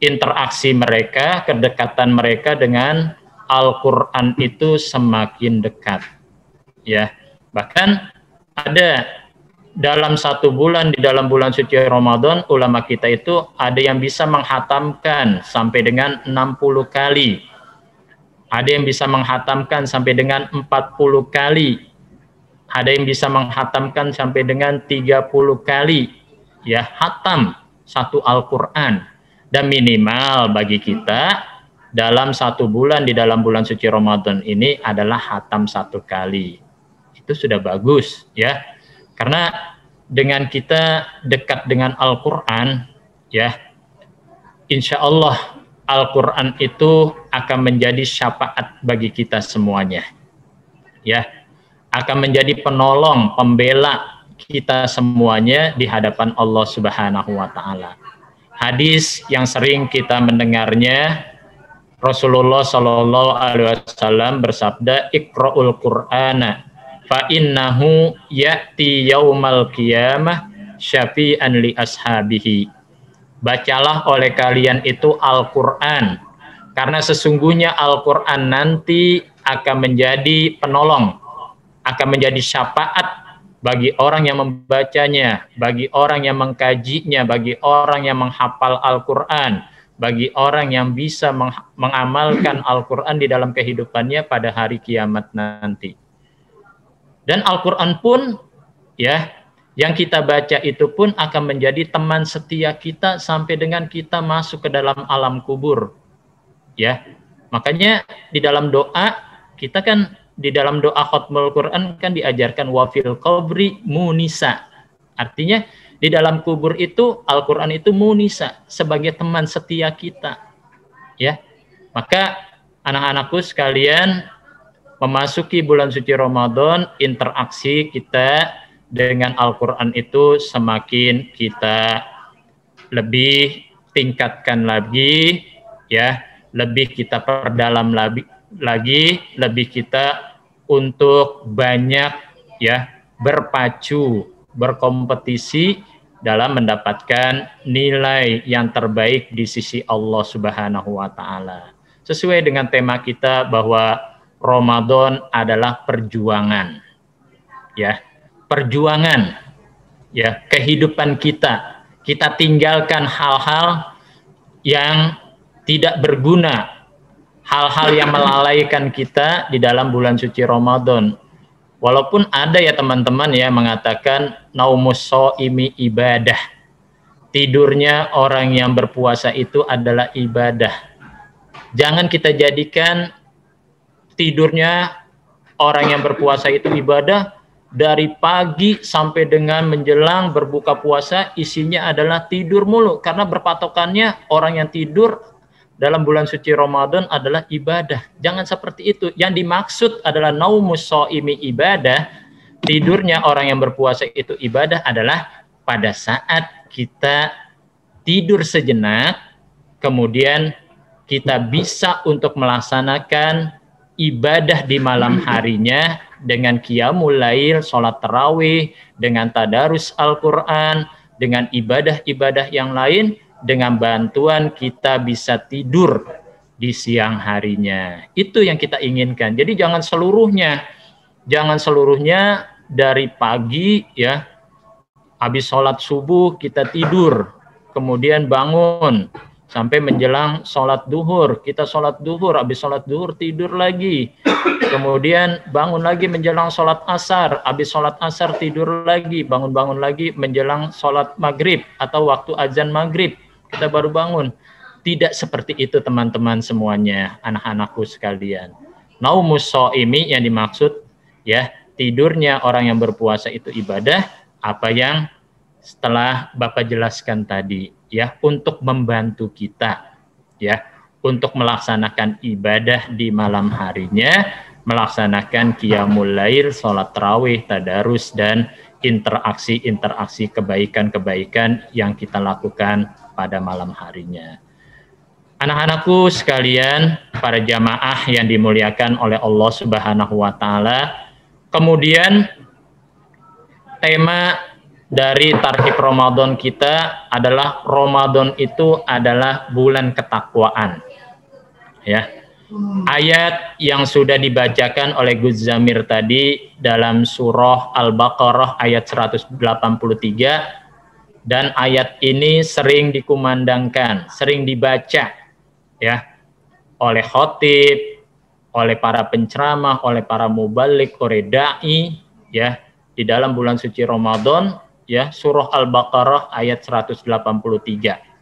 interaksi mereka, kedekatan mereka dengan Al-Quran itu semakin dekat. Ya, bahkan ada dalam satu bulan, di dalam bulan suci Ramadan, ulama kita itu ada yang bisa menghatamkan sampai dengan 60 kali. Ada yang bisa menghatamkan sampai dengan 40 kali. Ada yang bisa menghatamkan sampai dengan 30 kali. Ya, hatam satu Al-Quran. Dan minimal bagi kita dalam satu bulan, di dalam bulan suci Ramadan ini adalah hatam 1 kali. Itu sudah bagus, ya. Karena dengan kita dekat dengan Al-Quran, ya, insya Allah Al-Quran itu akan menjadi syafaat bagi kita semuanya, ya, akan menjadi penolong, pembela kita semuanya di hadapan Allah Subhanahu wa Ta'ala. Hadis yang sering kita mendengarnya, Rasulullah Shallallahu Alaihi Wasallam bersabda, "Iqra'ul Qur'ana fa innahu ya'ti yaumal qiyamah syafi'an li ashabihi." Bacalah oleh kalian itu Al-Quran, karena sesungguhnya Al-Quran nanti akan menjadi penolong, akan menjadi syafaat bagi orang yang membacanya, bagi orang yang mengkajinya, bagi orang yang menghafal Al-Quran, bagi orang yang bisa mengamalkan Al-Quran di dalam kehidupannya pada hari kiamat nanti. Dan Al-Quran pun, ya, yang kita baca itu pun akan menjadi teman setia kita sampai dengan kita masuk ke dalam alam kubur. Ya, makanya di dalam doa, kita kan di dalam doa khatmul Quran kan diajarkan wafil qabri munisa. Artinya di dalam kubur itu Al-Quran itu munisa, sebagai teman setia kita. Ya, maka anak-anakku sekalian, memasuki bulan suci Ramadan, interaksi kita dengan Al-Quran itu semakin kita lebih tingkatkan lagi, ya, lebih kita perdalam lagi, lebih kita untuk banyak, ya, berpacu, berkompetisi dalam mendapatkan nilai yang terbaik di sisi Allah Subhanahu wa Ta'ala. Sesuai dengan tema kita bahwa Ramadan adalah perjuangan, ya, perjuangan, ya, kehidupan kita. Kita tinggalkan hal-hal yang tidak berguna, hal-hal yang melalaikan kita di dalam bulan suci Ramadan. Walaupun ada ya teman-teman ya mengatakan naumus shaimi ibadah, tidurnya orang yang berpuasa itu adalah ibadah. Jangan kita jadikan tidurnya orang yang berpuasa itu ibadah, dari pagi sampai dengan menjelang berbuka puasa isinya adalah tidur mulu, karena berpatokannya orang yang tidur dalam bulan suci Ramadan adalah ibadah. Jangan seperti itu. Yang dimaksud adalah naumus shaimi ibadah, tidurnya orang yang berpuasa itu ibadah adalah pada saat kita tidur sejenak, kemudian kita bisa untuk melaksanakan ibadah di malam harinya dengan qiyamul lail, sholat tarawih, dengan tadarus Al-Quran, dengan ibadah-ibadah yang lain, dengan bantuan kita bisa tidur di siang harinya. Itu yang kita inginkan. Jadi jangan seluruhnya dari pagi, ya, habis sholat subuh kita tidur, kemudian bangun sampai menjelang sholat duhur, kita sholat duhur, habis sholat duhur tidur lagi, kemudian bangun lagi menjelang sholat asar, habis sholat asar tidur lagi, bangun-bangun lagi menjelang sholat maghrib atau waktu azan maghrib, kita baru bangun. Tidak seperti itu teman-teman semuanya, anak-anakku sekalian. Naumus shaimi yang dimaksud, ya, tidurnya orang yang berpuasa itu ibadah, apa yang setelah Bapak jelaskan tadi, ya, untuk membantu kita, ya, untuk melaksanakan ibadah di malam harinya, melaksanakan qiyamul lail, sholat tarawih, tadarus, dan interaksi-interaksi kebaikan-kebaikan yang kita lakukan pada malam harinya. Anak-anakku sekalian, para jamaah yang dimuliakan oleh Allah Subhanahu wa Ta'ala, kemudian tema dari Tarhib Ramadan kita adalah Ramadan itu adalah bulan ketakwaan. Ya. Ayat yang sudah dibacakan oleh Gus Zamir tadi dalam surah Al-Baqarah ayat 183, dan ayat ini sering dikumandangkan, sering dibaca, ya, oleh khatib, oleh para penceramah, oleh para mubalik, oleh dai, ya, di dalam bulan suci Ramadan, ya, surah Al-Baqarah ayat 183.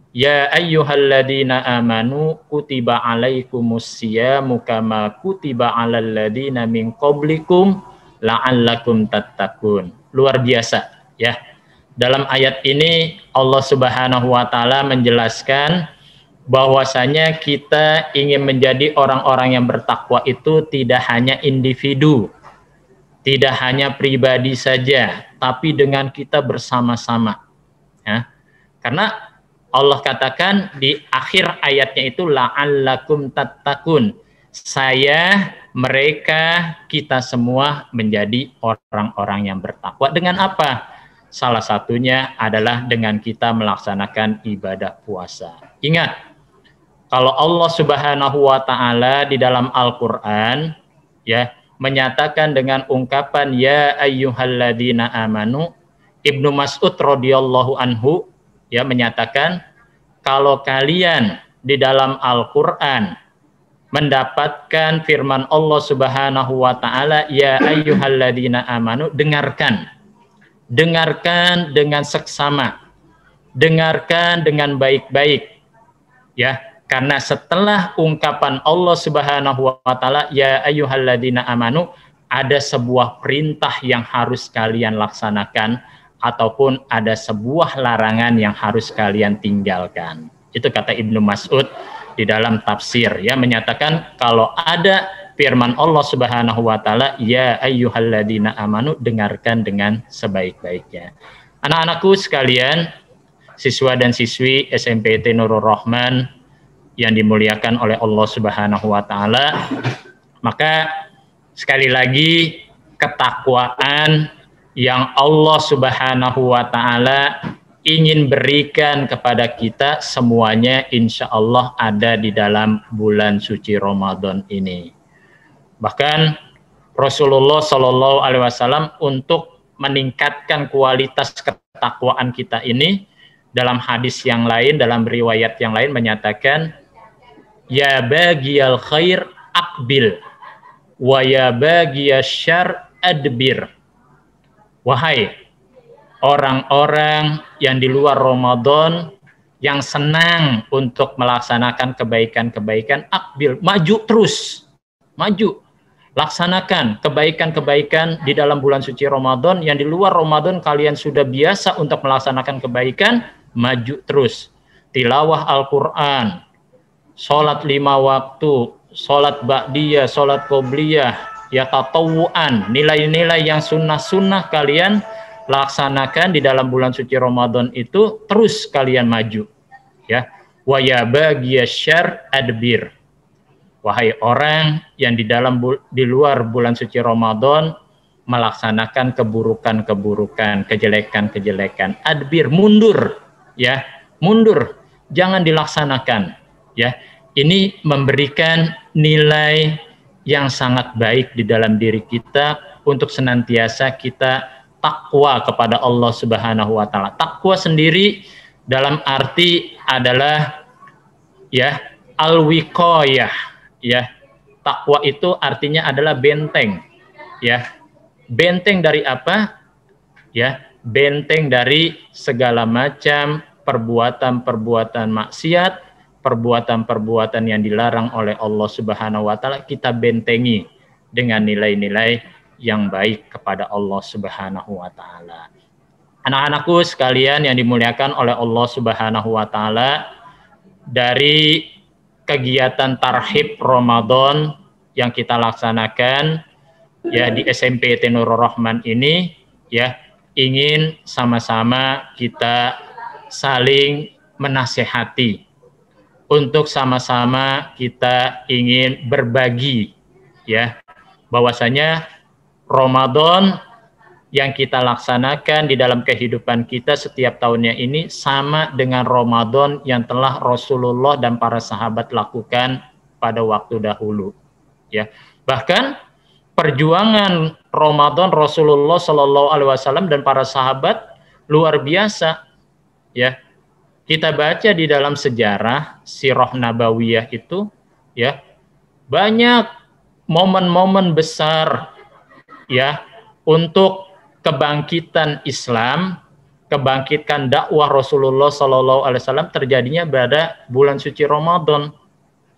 Ya ayyuhalladzina amanu kutiba alaikumus siyamu kama kutiba alal ladzina min qablikum la'allakum tattaqun. Luar biasa, ya. Dalam ayat ini Allah Subhanahu wa Ta'ala menjelaskan bahwasanya kita ingin menjadi orang-orang yang bertakwa itu tidak hanya individu, tidak hanya pribadi saja, tapi dengan kita bersama-sama, ya. Karena Allah katakan di akhir ayatnya itu la'allakum tattaqun. Saya, mereka, kita semua menjadi orang-orang yang bertakwa. Dengan apa? Salah satunya adalah dengan kita melaksanakan ibadah puasa. Ingat, kalau Allah Subhanahu wa Ta'ala di dalam Al-Qur'an, ya, menyatakan dengan ungkapan ya ayyuhalladzina amanu, Ibnu Mas'ud radhiyallahu anhu, ya, menyatakan kalau kalian di dalam Al-Qur'an mendapatkan firman Allah Subhanahu wa Ta'ala ya ayyuhalladzina amanu, dengarkan dengan seksama, dengarkan dengan baik-baik, ya, karena setelah ungkapan Allah Subhanahu wa Ta'ala ya ayyuhalladzina amanu, ada sebuah perintah yang harus kalian laksanakan ataupun ada sebuah larangan yang harus kalian tinggalkan. Itu kata Ibnu Mas'ud di dalam tafsir, ya, menyatakan kalau ada firman Allah Subhanahu wa Ta'ala ya ayyuhalladzina amanu, dengarkan dengan sebaik-baiknya. Anak-anakku sekalian, siswa dan siswi SMPT Nurul Rahman yang dimuliakan oleh Allah Subhanahu wa Ta'ala, maka sekali lagi ketakwaan yang Allah Subhanahu wa Ta'ala ingin berikan kepada kita semuanya insya Allah ada di dalam bulan suci Ramadan ini. Bahkan Rasulullah Shallallahu Alaihi Wasallam untuk meningkatkan kualitas ketakwaan kita ini, dalam hadis yang lain, dalam riwayat yang lain menyatakan ya bagiyal khair aqbil wa ya bagiyal syarr adbir. Wahai orang-orang yang di luar Ramadan yang senang untuk melaksanakan kebaikan-kebaikan, akbil, maju terus, maju, laksanakan kebaikan-kebaikan di dalam bulan suci Ramadan. Yang di luar Ramadan kalian sudah biasa untuk melaksanakan kebaikan, maju terus, tilawah Al-Quran, sholat 5 waktu, sholat ba'diyah, sholat qobliyah, ya, tatawuan, nilai-nilai yang sunnah-sunnah kalian laksanakan di dalam bulan suci Ramadan itu, terus kalian maju, ya. Wa ya bagiyasy adbir. Wahai orang yang di luar bulan suci Ramadan melaksanakan keburukan-keburukan, kejelekan-kejelekan, adbir, mundur, ya, mundur, jangan dilaksanakan, ya. Ini memberikan nilai yang sangat baik di dalam diri kita untuk senantiasa kita takwa kepada Allah Subhanahu wa Ta'ala. Takwa sendiri dalam arti adalah, ya, al-wiqayah, ya. Takwa itu artinya adalah benteng, ya. Benteng dari apa? Ya, benteng dari segala macam perbuatan-perbuatan maksiat, perbuatan-perbuatan yang dilarang oleh Allah Subhanahu wa Ta'ala, kita bentengi dengan nilai-nilai yang baik kepada Allah Subhanahu wa taala. Anak-anakku sekalian yang dimuliakan oleh Allah Subhanahu wa taala, dari kegiatan tarhib Ramadan yang kita laksanakan ya di SMP Nurul Rahman ini, ya ingin sama-sama kita saling menasehati untuk sama-sama kita ingin berbagi, ya bahwasanya Ramadan yang kita laksanakan di dalam kehidupan kita setiap tahunnya ini sama dengan Ramadan yang telah Rasulullah dan para sahabat lakukan pada waktu dahulu, ya. Bahkan perjuangan Ramadan Rasulullah Shallallahu Alaihi Wasallam dan para sahabat luar biasa, ya. Kita baca di dalam sejarah Sirah Nabawiyah itu, ya banyak momen-momen besar, ya untuk kebangkitan Islam, kebangkitan dakwah Rasulullah Shallallahu Alaihi Wasallam terjadinya pada bulan suci Ramadan,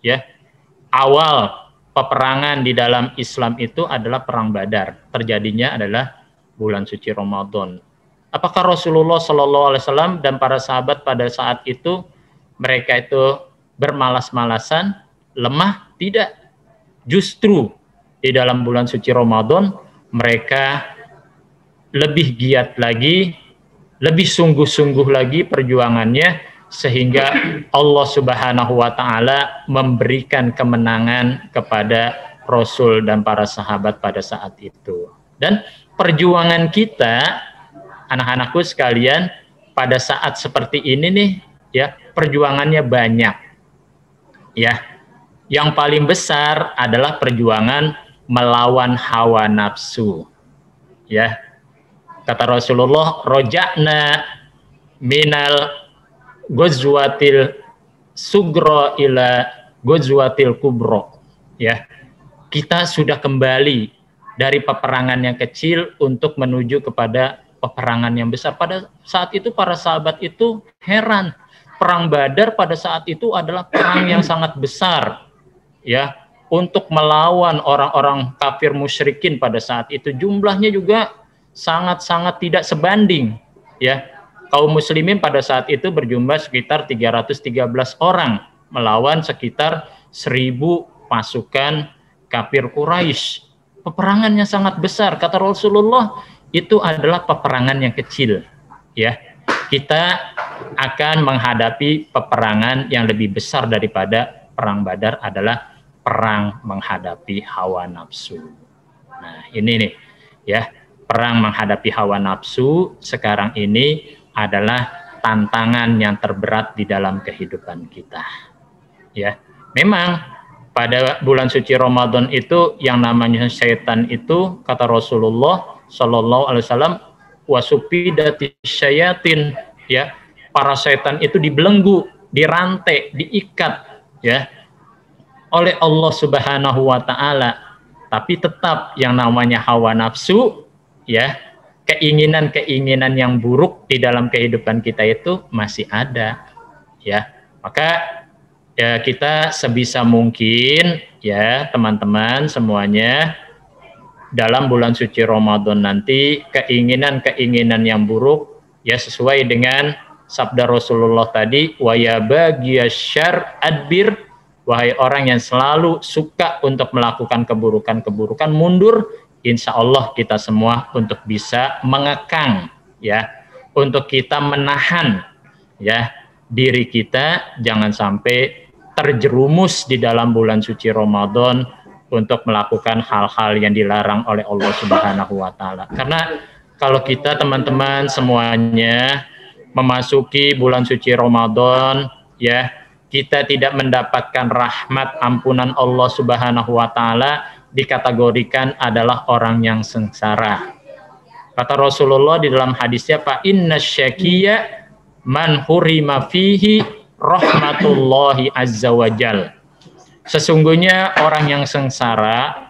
ya. Awal peperangan di dalam Islam itu adalah perang Badar, terjadinya adalah bulan suci Ramadan. Apakah Rasulullah Shallallahu Alaihi Wasallam dan para sahabat pada saat itu mereka itu bermalas-malasan, lemah? Tidak. Justru di dalam bulan suci Ramadan mereka lebih giat lagi, lebih sungguh-sungguh lagi perjuangannya, sehingga Allah Subhanahu wa taala memberikan kemenangan kepada Rasul dan para sahabat pada saat itu. Dan perjuangan kita, anak-anakku sekalian, pada saat seperti ini nih, ya, perjuangannya banyak. Ya. Yang paling besar adalah perjuangan melawan hawa nafsu. Ya. Kata Rasulullah, roja'na minal ghazwatil sugro ila ghazwatil kubro. Ya, kita sudah kembali dari peperangan yang kecil untuk menuju kepada peperangan yang besar. Pada saat itu para sahabat itu heran. Perang Badar pada saat itu adalah perang yang sangat besar, ya, untuk melawan orang-orang kafir musyrikin pada saat itu. Jumlahnya juga sangat-sangat tidak sebanding, ya. Kaum muslimin pada saat itu berjumlah sekitar 313 orang melawan sekitar 1000 pasukan kafir Quraisy. Peperangannya sangat besar. Kata Rasulullah, itu adalah peperangan yang kecil, ya. Kita akan menghadapi peperangan yang lebih besar daripada perang Badar, adalah perang menghadapi hawa nafsu. Nah, ini nih, ya. Perang menghadapi hawa nafsu sekarang ini adalah tantangan yang terberat di dalam kehidupan kita. Ya, memang pada bulan suci Ramadan itu yang namanya syaitan itu, kata Rasulullah Shallallahu Alaihi Wasallam, wasupidati syayatin, ya, para syaitan itu dibelenggu, dirantai, diikat, ya, oleh Allah Subhanahu Wa Taala. Tapi tetap yang namanya hawa nafsu, ya, keinginan-keinginan yang buruk di dalam kehidupan kita itu masih ada, ya. Maka ya kita sebisa mungkin, ya teman-teman semuanya, dalam bulan suci Ramadan nanti keinginan-keinginan yang buruk, ya, sesuai dengan sabda Rasulullah tadi, wa ya baghiyasyarr adbir, wahai orang yang selalu suka untuk melakukan keburukan-keburukan, mundur. Insya Allah kita semua untuk bisa mengekang, ya, untuk kita menahan, ya, diri kita jangan sampai terjerumus di dalam bulan suci Ramadan untuk melakukan hal-hal yang dilarang oleh Allah Subhanahu wa Ta'ala. Karena kalau kita teman-teman semuanya memasuki bulan suci Ramadan, ya, kita tidak mendapatkan rahmat ampunan Allah Subhanahu wa Ta'ala, dikategorikan adalah orang yang sengsara. Kata Rasulullah di dalam hadisnya, fa inna syaqiyya man hurima fihi rahmatullahi azza wajal. Sesungguhnya orang yang sengsara,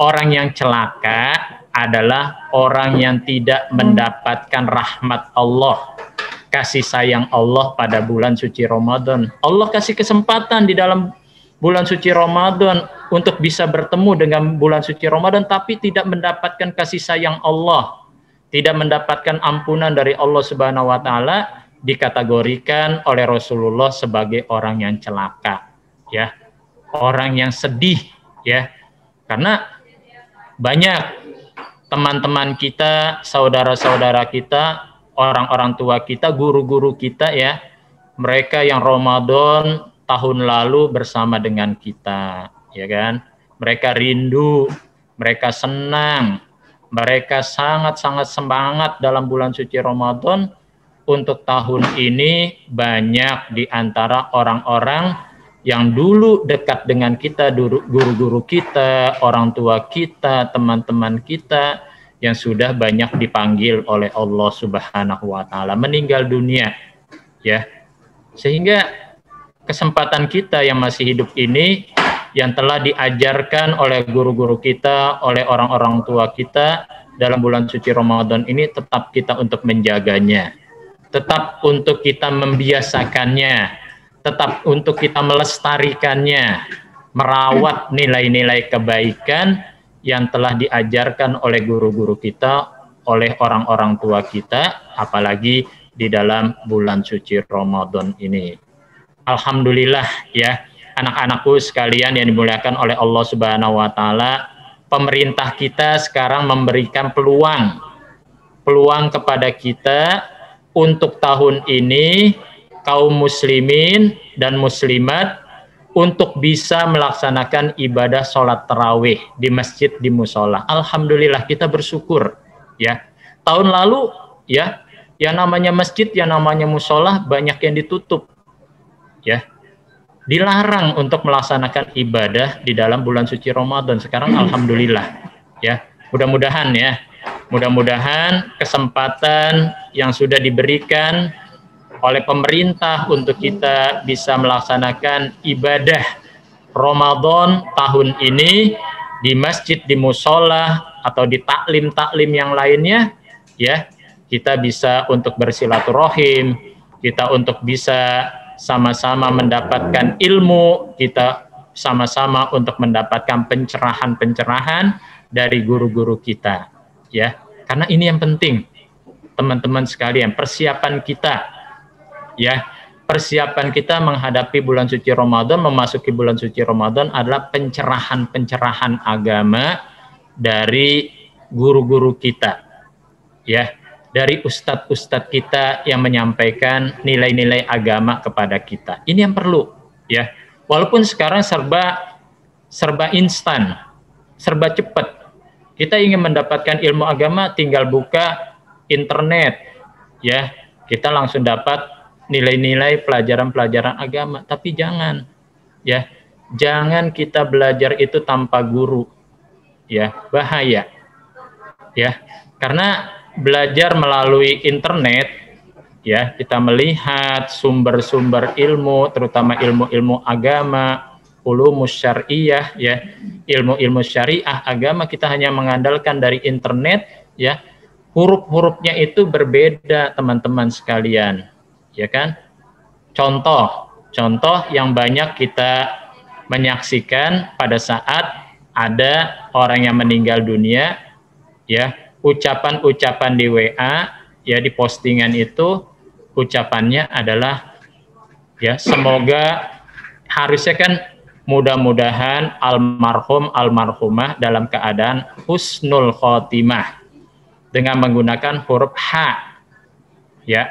orang yang celaka adalah orang yang tidak mendapatkan rahmat Allah, kasih sayang Allah pada bulan suci Ramadan. Allah kasih kesempatan di dalam bulan suci Ramadan untuk bisa bertemu dengan bulan suci Ramadan tapi tidak mendapatkan kasih sayang Allah, tidak mendapatkan ampunan dari Allah Subhanahu wa taala, dikategorikan oleh Rasulullah sebagai orang yang celaka, ya. Orang yang sedih, ya. Karena banyak teman-teman kita, saudara-saudara kita, orang-orang tua kita, guru-guru kita, ya, mereka yang Ramadan tahun lalu bersama dengan kita, ya kan? Mereka rindu, mereka senang, mereka sangat-sangat semangat dalam bulan suci Ramadan. Untuk tahun ini banyak di antara orang-orang yang dulu dekat dengan kita, guru-guru kita, orang tua kita, teman-teman kita, yang sudah banyak dipanggil oleh Allah Subhanahu wa taala meninggal dunia, ya. Sehingga kesempatan kita yang masih hidup ini, yang telah diajarkan oleh guru-guru kita, oleh orang-orang tua kita dalam bulan suci Ramadan ini, tetap kita untuk menjaganya, tetap untuk kita membiasakannya, tetap untuk kita melestarikannya, merawat nilai-nilai kebaikan yang telah diajarkan oleh guru-guru kita, oleh orang-orang tua kita, apalagi di dalam bulan suci Ramadan ini. Alhamdulillah, ya, anak-anakku sekalian yang dimuliakan oleh Allah Subhanahu wa taala, pemerintah kita sekarang memberikan peluang kepada kita untuk tahun ini, kaum muslimin dan muslimat, untuk bisa melaksanakan ibadah sholat tarawih di masjid, di musola. Alhamdulillah, kita bersyukur, ya. Tahun lalu, ya, yang namanya masjid, yang namanya musola banyak yang ditutup, ya, dilarang untuk melaksanakan ibadah di dalam bulan suci Ramadan. Sekarang alhamdulillah, ya, mudah-mudahan, ya, mudah-mudahan kesempatan yang sudah diberikan oleh pemerintah untuk kita bisa melaksanakan ibadah Ramadan tahun ini di masjid, di musola, atau di taklim-taklim yang lainnya, ya, kita bisa untuk bersilaturahim, kita untuk bisa sama-sama mendapatkan ilmu, kita sama-sama untuk mendapatkan pencerahan-pencerahan dari guru-guru kita, ya. Karena ini yang penting, teman-teman sekalian, persiapan kita, ya, persiapan kita menghadapi bulan suci Ramadan, memasuki bulan suci Ramadan adalah pencerahan-pencerahan agama dari guru-guru kita, ya, dari ustadz-ustadz kita yang menyampaikan nilai-nilai agama kepada kita. Ini yang perlu, ya. Walaupun sekarang serba instan, serba cepat. Kita ingin mendapatkan ilmu agama, tinggal buka internet, ya, kita langsung dapat nilai-nilai pelajaran-pelajaran agama. Tapi jangan, ya, jangan kita belajar itu tanpa guru, ya, bahaya, ya. Karena belajar melalui internet, ya, kita melihat sumber-sumber ilmu, terutama ilmu-ilmu agama, ulumus syariah, ya, ilmu-ilmu syariah agama, kita hanya mengandalkan dari internet, ya. Huruf-hurufnya itu berbeda, teman-teman sekalian, ya kan? Contoh yang banyak kita menyaksikan pada saat ada orang yang meninggal dunia, ya, ucapan-ucapan di WA, ya, di postingan itu ucapannya adalah, ya, semoga, harusnya kan mudah-mudahan almarhum almarhumah dalam keadaan husnul khotimah dengan menggunakan huruf H, ya.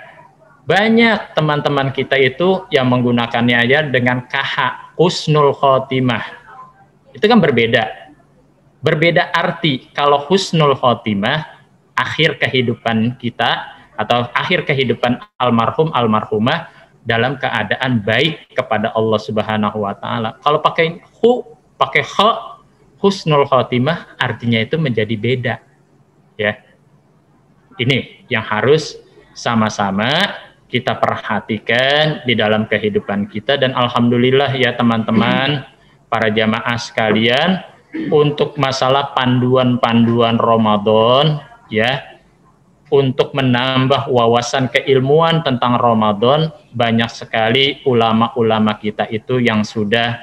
Banyak teman-teman kita itu yang menggunakannya aja dengan KH, husnul khotimah. Itu kan berbeda arti. Kalau husnul khotimah, akhir kehidupan kita atau akhir kehidupan almarhum almarhumah dalam keadaan baik kepada Allah Subhanahu wa taala. Kalau pakai husnul khotimah, artinya itu menjadi beda, ya. Ini yang harus sama-sama kita perhatikan di dalam kehidupan kita. Dan alhamdulillah, ya teman-teman, para jamaah sekalian, untuk masalah panduan-panduan Ramadan, ya, untuk menambah wawasan keilmuan tentang Ramadan, banyak sekali ulama-ulama kita itu yang sudah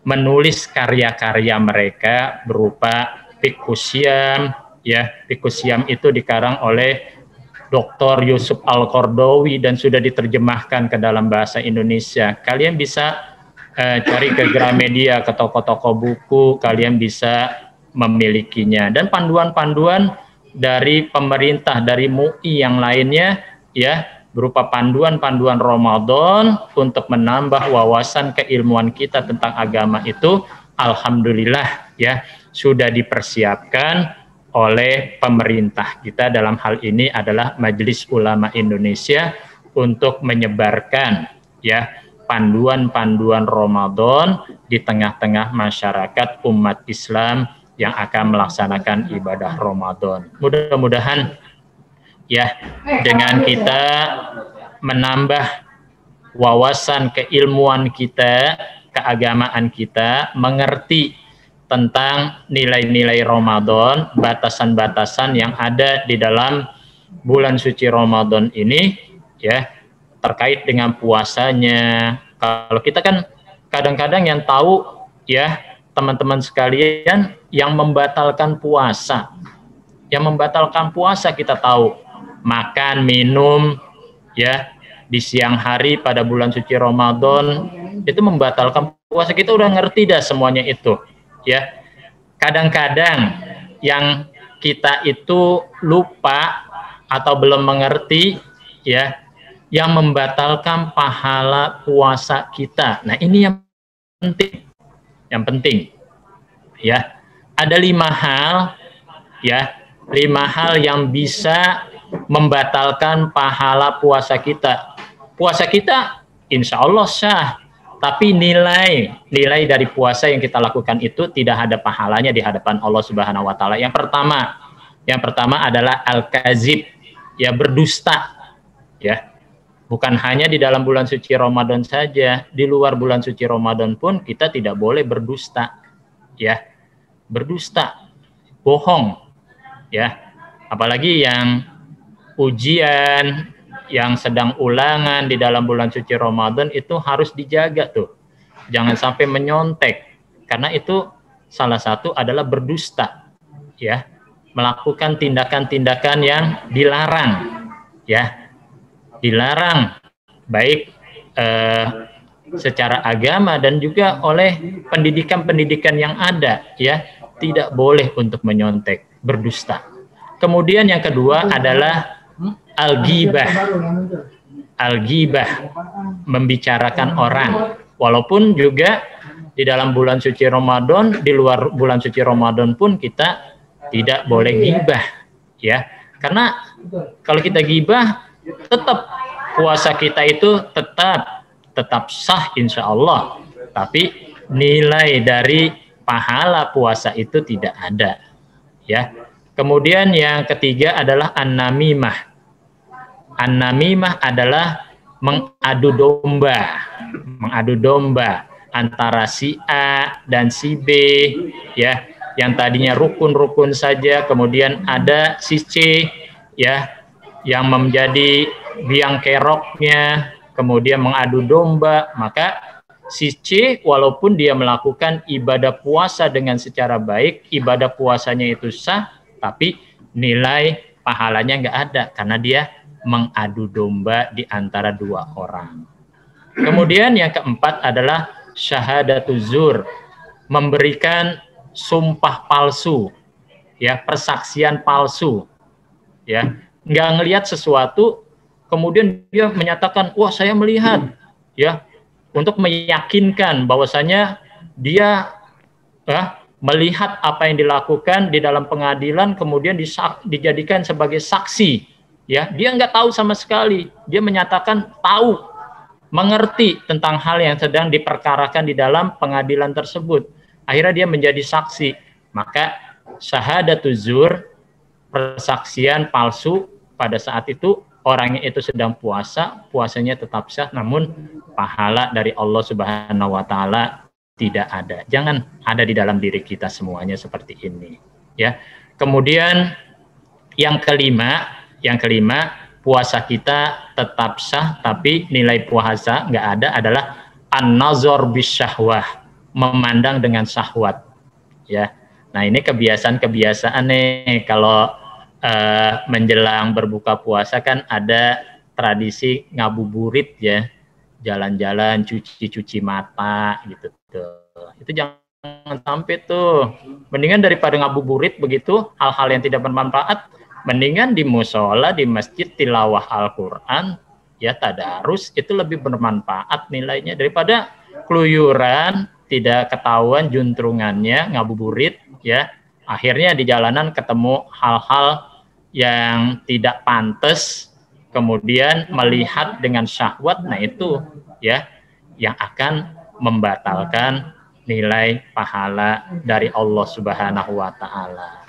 menulis karya-karya mereka berupa Fiqhusyam, ya. Fiqhusyam itu dikarang oleh Dr. Yusuf Al-Qardawi dan sudah diterjemahkan ke dalam bahasa Indonesia. Kalian bisa cari ke Gramedia, ke toko-toko buku, kalian bisa memilikinya. Dan panduan-panduan dari pemerintah, dari MUI yang lainnya, ya, berupa panduan-panduan Ramadan untuk menambah wawasan keilmuan kita tentang agama itu, alhamdulillah, ya, sudah dipersiapkan oleh pemerintah kita. Dalam hal ini adalah Majelis Ulama Indonesia untuk menyebarkan, ya, panduan-panduan Ramadan di tengah-tengah masyarakat umat Islam yang akan melaksanakan ibadah Ramadan. Mudah-mudahan, ya, dengan kita menambah wawasan keilmuan kita, keagamaan kita, mengerti tentang nilai-nilai Ramadan, batasan-batasan yang ada di dalam bulan suci Ramadan ini, ya, terkait dengan puasanya. Kalau kita kan kadang-kadang yang tahu, ya, teman-teman sekalian, yang membatalkan puasa. Yang membatalkan puasa kita tahu, makan, minum, ya, di siang hari pada bulan suci Ramadan, itu membatalkan puasa. Kita udah ngerti dah semuanya itu, ya. Kadang-kadang yang kita itu lupa atau belum mengerti, ya, yang membatalkan pahala puasa kita. Nah, ini yang penting, ya. Ada 5 hal, ya, 5 hal yang bisa membatalkan pahala puasa kita. Puasa kita insya Allah sah, tapi nilai dari puasa yang kita lakukan itu tidak ada pahalanya di hadapan Allah Subhanahu wa taala. Yang pertama adalah al-kazib, ya, berdusta, ya. Bukan hanya di dalam bulan suci Ramadan saja, di luar bulan suci Ramadan pun kita tidak boleh berdusta, ya. Berdusta, bohong, ya. Apalagi yang ujian, yang sedang ulangan di dalam bulan suci Ramadan itu harus dijaga tuh. Jangan sampai menyontek, karena itu salah satu adalah berdusta, ya. Melakukan tindakan-tindakan yang dilarang, ya. Dilarang baik secara agama dan juga oleh pendidikan-pendidikan yang ada, ya. Tidak boleh untuk menyontek, berdusta. Kemudian yang kedua adalah al-ghibah. Al-ghibah, membicarakan orang. Walaupun juga di dalam bulan suci Ramadan, di luar bulan suci Ramadan pun kita tidak boleh ghibah, ya. Karena kalau kita ghibah, tetap puasa kita itu tetap sah insya Allah, tapi nilai dari pahala puasa itu tidak ada, ya. Kemudian yang ketiga adalah an-namimah. An-namimah adalah mengadu domba antara si A dan si B, ya, yang tadinya rukun-rukun saja, kemudian ada si C, ya, yang menjadi biang keroknya, kemudian mengadu domba. Maka si C, walaupun dia melakukan ibadah puasa dengan secara baik, ibadah puasanya itu sah, tapi nilai pahalanya nggak ada karena dia mengadu domba di antara 2 orang. Kemudian yang keempat adalah syahadatuz zur, memberikan sumpah palsu, ya, persaksian palsu, ya. Nggak ngelihat sesuatu, kemudian dia menyatakan, wah saya melihat, ya, untuk meyakinkan bahwasanya dia melihat apa yang dilakukan di dalam pengadilan, kemudian dijadikan sebagai saksi, ya. Dia nggak tahu sama sekali, dia menyatakan tahu, mengerti tentang hal yang sedang diperkarakan di dalam pengadilan tersebut. Akhirnya dia menjadi saksi. Maka syahadatuz zur, persaksian palsu, pada saat itu orangnya itu sedang puasa, puasanya tetap sah, namun pahala dari Allah Subhanahu wa taala tidak ada. Jangan ada di dalam diri kita semuanya seperti ini, ya. Kemudian yang kelima, puasa kita tetap sah tapi nilai puasa nggak ada adalah an-nazar bisyahwah, memandang dengan syahwat, ya. Nah, ini kebiasaan-kebiasaan nih kalau menjelang berbuka puasa kan ada tradisi ngabuburit ya, jalan-jalan, cuci-cuci mata gitu tuh. Itu jangan sampai tuh. Mendingan daripada ngabuburit begitu, hal-hal yang tidak bermanfaat, mendingan di musola, di masjid tilawah Al-Qur'an, ya tadarus, itu lebih bermanfaat nilainya daripada keluyuran, tidak ketahuan juntrungannya, ngabuburit ya. Akhirnya di jalanan ketemu hal-hal yang tidak pantas, kemudian melihat dengan syahwat, nah itu ya yang akan membatalkan nilai pahala dari Allah Subhanahu wa taala.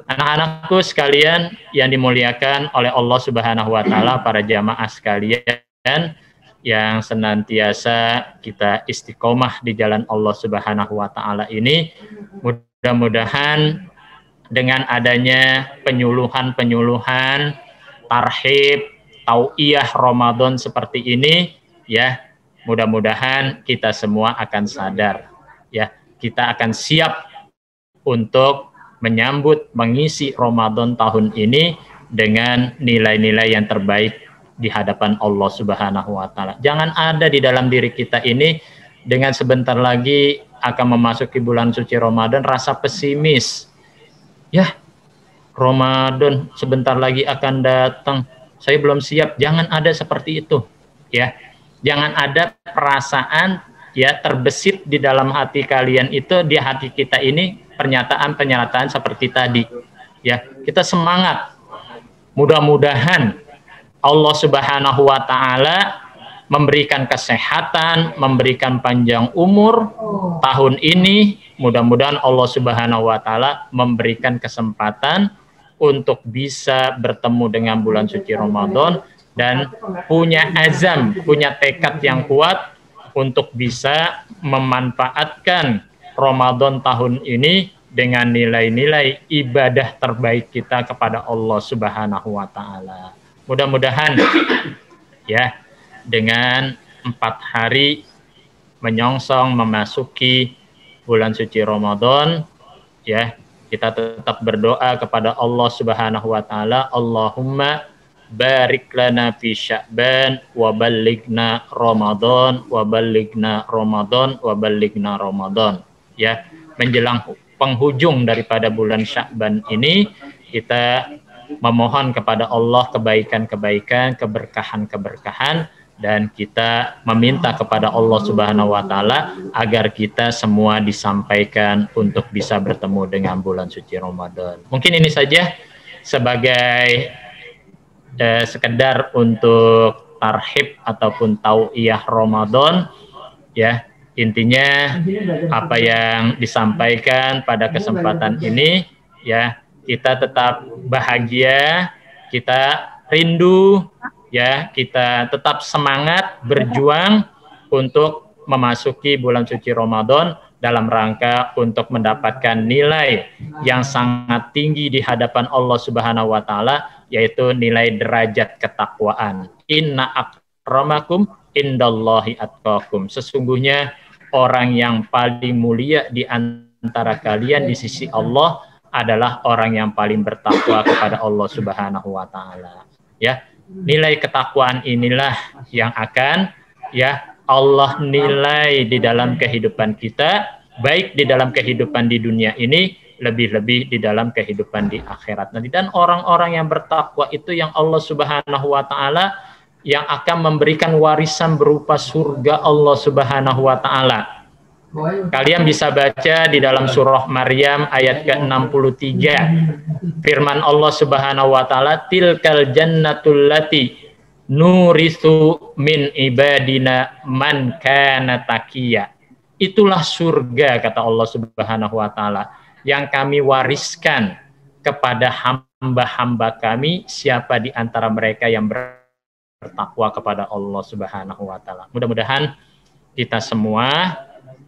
Anak-anakku sekalian yang dimuliakan oleh Allah Subhanahu wa taala, para jamaah sekalian yang senantiasa kita istiqomah di jalan Allah Subhanahu wa taala ini, mudah-mudahan dengan adanya penyuluhan-penyuluhan, tarhib, tau'iyah Ramadan seperti ini, ya, mudah-mudahan kita semua akan sadar, ya, kita akan siap untuk menyambut, mengisi Ramadan tahun ini dengan nilai-nilai yang terbaik di hadapan Allah Subhanahu wa taala. Jangan ada di dalam diri kita ini dengan sebentar lagi akan memasuki bulan suci Ramadan rasa pesimis. Ya, Ramadan sebentar lagi akan datang, saya belum siap. Jangan ada seperti itu, ya. Jangan ada perasaan ya terbesit di dalam hati kalian itu, di hati kita ini pernyataan-pernyataan seperti tadi. Ya, kita semangat. Mudah-mudahan Allah Subhanahu wa taala memberikan kesehatan, memberikan panjang umur tahun ini. Mudah-mudahan Allah Subhanahu wa taala memberikan kesempatan untuk bisa bertemu dengan bulan suci Ramadan dan punya azam, punya tekad yang kuat untuk bisa memanfaatkan Ramadan tahun ini dengan nilai-nilai ibadah terbaik kita kepada Allah Subhanahu wa taala. Mudah-mudahan ya, dengan 4 hari menyongsong memasuki bulan suci Ramadan, ya, kita tetap berdoa kepada Allah Subhanahu wa taala, Allahumma barik lana fi Sya'ban wa ballighna Ramadan wa ballighna Ramadan wa ballighna Ramadan. Ya, menjelang penghujung daripada bulan Sya'ban ini, kita memohon kepada Allah kebaikan-kebaikan, keberkahan-keberkahan, dan kita meminta kepada Allah Subhanahu wa taala agar kita semua disampaikan untuk bisa bertemu dengan bulan suci Ramadan. Mungkin ini saja sebagai sekedar untuk tarhib ataupun tau'iyah Ramadan, ya. Intinya apa yang disampaikan pada kesempatan ini, ya, kita tetap bahagia, kita rindu, ya, kita tetap semangat berjuang untuk memasuki bulan suci Ramadan dalam rangka untuk mendapatkan nilai yang sangat tinggi di hadapan Allah Subhanahu wa taala, yaitu nilai derajat ketakwaan. Inna akramakum indallahi atqakum. Sesungguhnya orang yang paling mulia di antara kalian di sisi Allah adalah orang yang paling bertakwa kepada Allah Subhanahu wa taala. Ya, nilai ketakwaan inilah yang akan, ya, Allah nilai di dalam kehidupan kita, baik di dalam kehidupan di dunia ini, lebih-lebih di dalam kehidupan di akhirat nanti. Dan orang-orang yang bertakwa itu yang Allah Subhanahu wa taala yang akan memberikan warisan berupa surga Allah Subhanahu wa taala. Kalian bisa baca di dalam surah Maryam ayat ke-63. Firman Allah Subhanahu wa taala, tilkal jannatul lati nurithu min ibadina man kana taqiya. Itulah surga, kata Allah Subhanahu wa taala, yang kami wariskan kepada hamba-hamba kami siapa di antara mereka yang bertakwa kepada Allah Subhanahu wa taala. Mudah-mudahan kita semua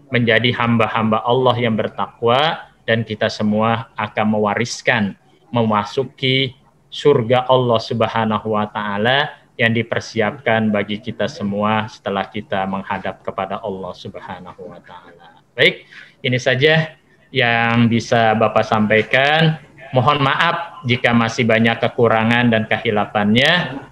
menjadi hamba-hamba Allah yang bertakwa, dan kita semua akan mewariskan, memasuki surga Allah Subhanahu wa taala yang dipersiapkan bagi kita semua setelah kita menghadap kepada Allah Subhanahu wa taala. Baik, ini saja yang bisa Bapak sampaikan. Mohon maaf jika masih banyak kekurangan dan kehilafannya.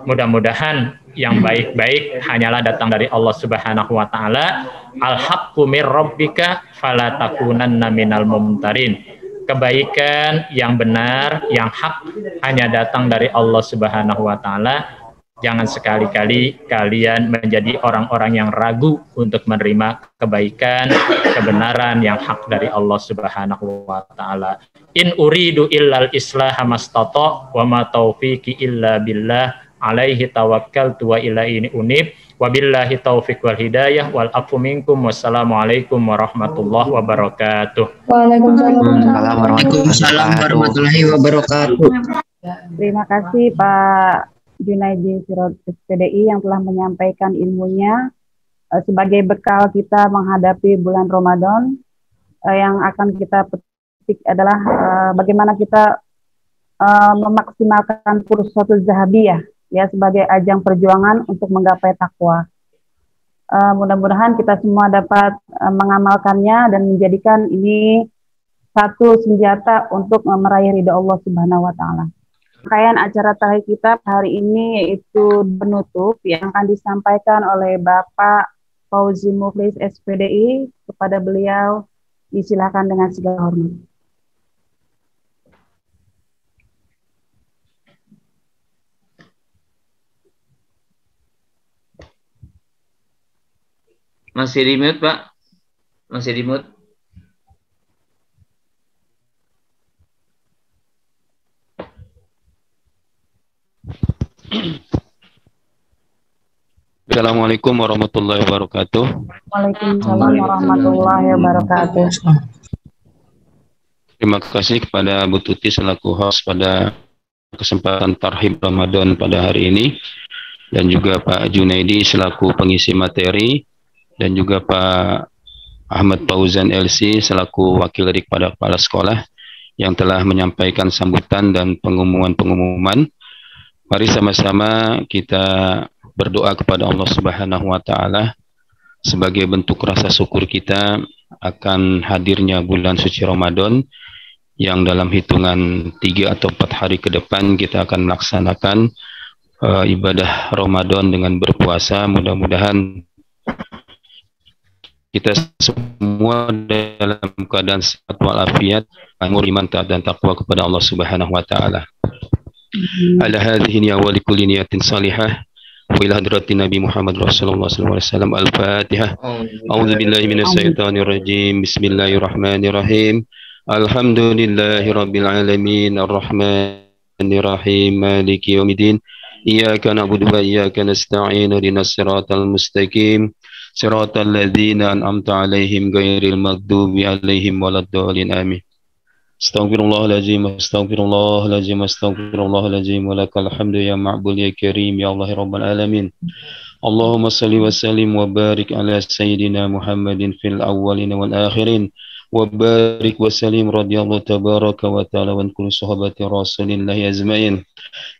Mudah-mudahan yang baik-baik hanyalah datang dari Allah Subhanahu wa taala. Al-haqqu mir rabbika fala takunanna minal mumtarin. Kebaikan yang benar, yang hak hanya datang dari Allah Subhanahu wa taala. Jangan sekali-kali kalian menjadi orang-orang yang ragu untuk menerima kebaikan, kebenaran yang hak dari Allah Subhanahu wa taala. In uridu illal islaha mastata wa ma taufiqi illa billah alaihi tawakkaltu wa ilaihi unib. Wabillahi taufiq wal hidayah wal afu minkum. Wassalamualaikum warahmatullahi wabarakatuh. Waalaikumsalam warahmatullahi wabarakatuh. Terima kasih Pak Junaidi Sirot SPDI yang telah menyampaikan ilmunya sebagai bekal kita menghadapi bulan Ramadan. Yang akan kita petik adalah bagaimana kita memaksimalkan fursatul zahabiyah ya sebagai ajang perjuangan untuk menggapai takwa. Mudah-mudahan kita semua dapat mengamalkannya dan menjadikan ini satu senjata untuk meraih ridha Allah Subhanahu wa taala. Rangkaian acara Tahiyat Kitab hari ini yaitu penutup yang akan disampaikan oleh Bapak Fauzi Muflis SPDI. Kepada beliau disilakan dengan segala hormat. Masih di mute, Pak. Masih di mute. Assalamualaikum warahmatullahi wabarakatuh. Waalaikumsalam warahmatullahi wabarakatuh. Terima kasih kepada Bu Tuti selaku host pada kesempatan Tarhib Ramadan pada hari ini, dan juga Pak Junaidi selaku pengisi materi, dan juga Pak Ahmad Fauzan LC selaku wakil dari kepada kepala sekolah yang telah menyampaikan sambutan dan pengumuman-pengumuman. Mari sama-sama kita berdoa kepada Allah Subhanahu wa taala sebagai bentuk rasa syukur kita akan hadirnya bulan suci Ramadan yang dalam hitungan 3 atau 4 hari ke depan kita akan melaksanakan ibadah Ramadan dengan berpuasa. Mudah-mudahan kita semua dalam keadaan sehat walafiat, umur iman dan takwa kepada Allah Subhanahu wa taala. Ala hadhihi niyya wa likulli niyatin salihah wa ila hadratin Nabi Muhammad Rasulullah sallallahu alaihi wasallam. Al-Fatihah. A'udzu billahi minasyaitonir rajim. Bismillahirrahmanirrahim. Alhamdulillahirabbil alamin arrahmanir rahim maliki yaumiddin. Iyyaka na'budu wa iyyaka nasta'in ihdinas siratal mustaqim. Siratal ladzina an'amta 'alaihim ghairil maghdubi 'alaihim waladdallin. Amin. Astaghfirullahaladzim, astaghfirullahaladzim, astaghfirullahaladzim, walakal hamdu ya ma'bul ya karim ya Allah rabbal alamin. Allahumma salli wa sallim wa barik ala sayyidina Muhammadin fil awwalin wal akhirin, wa barik wa sallim radiyallahu tabaraka wa ta'ala wa kulli sahabati rasulillahi ajma'in.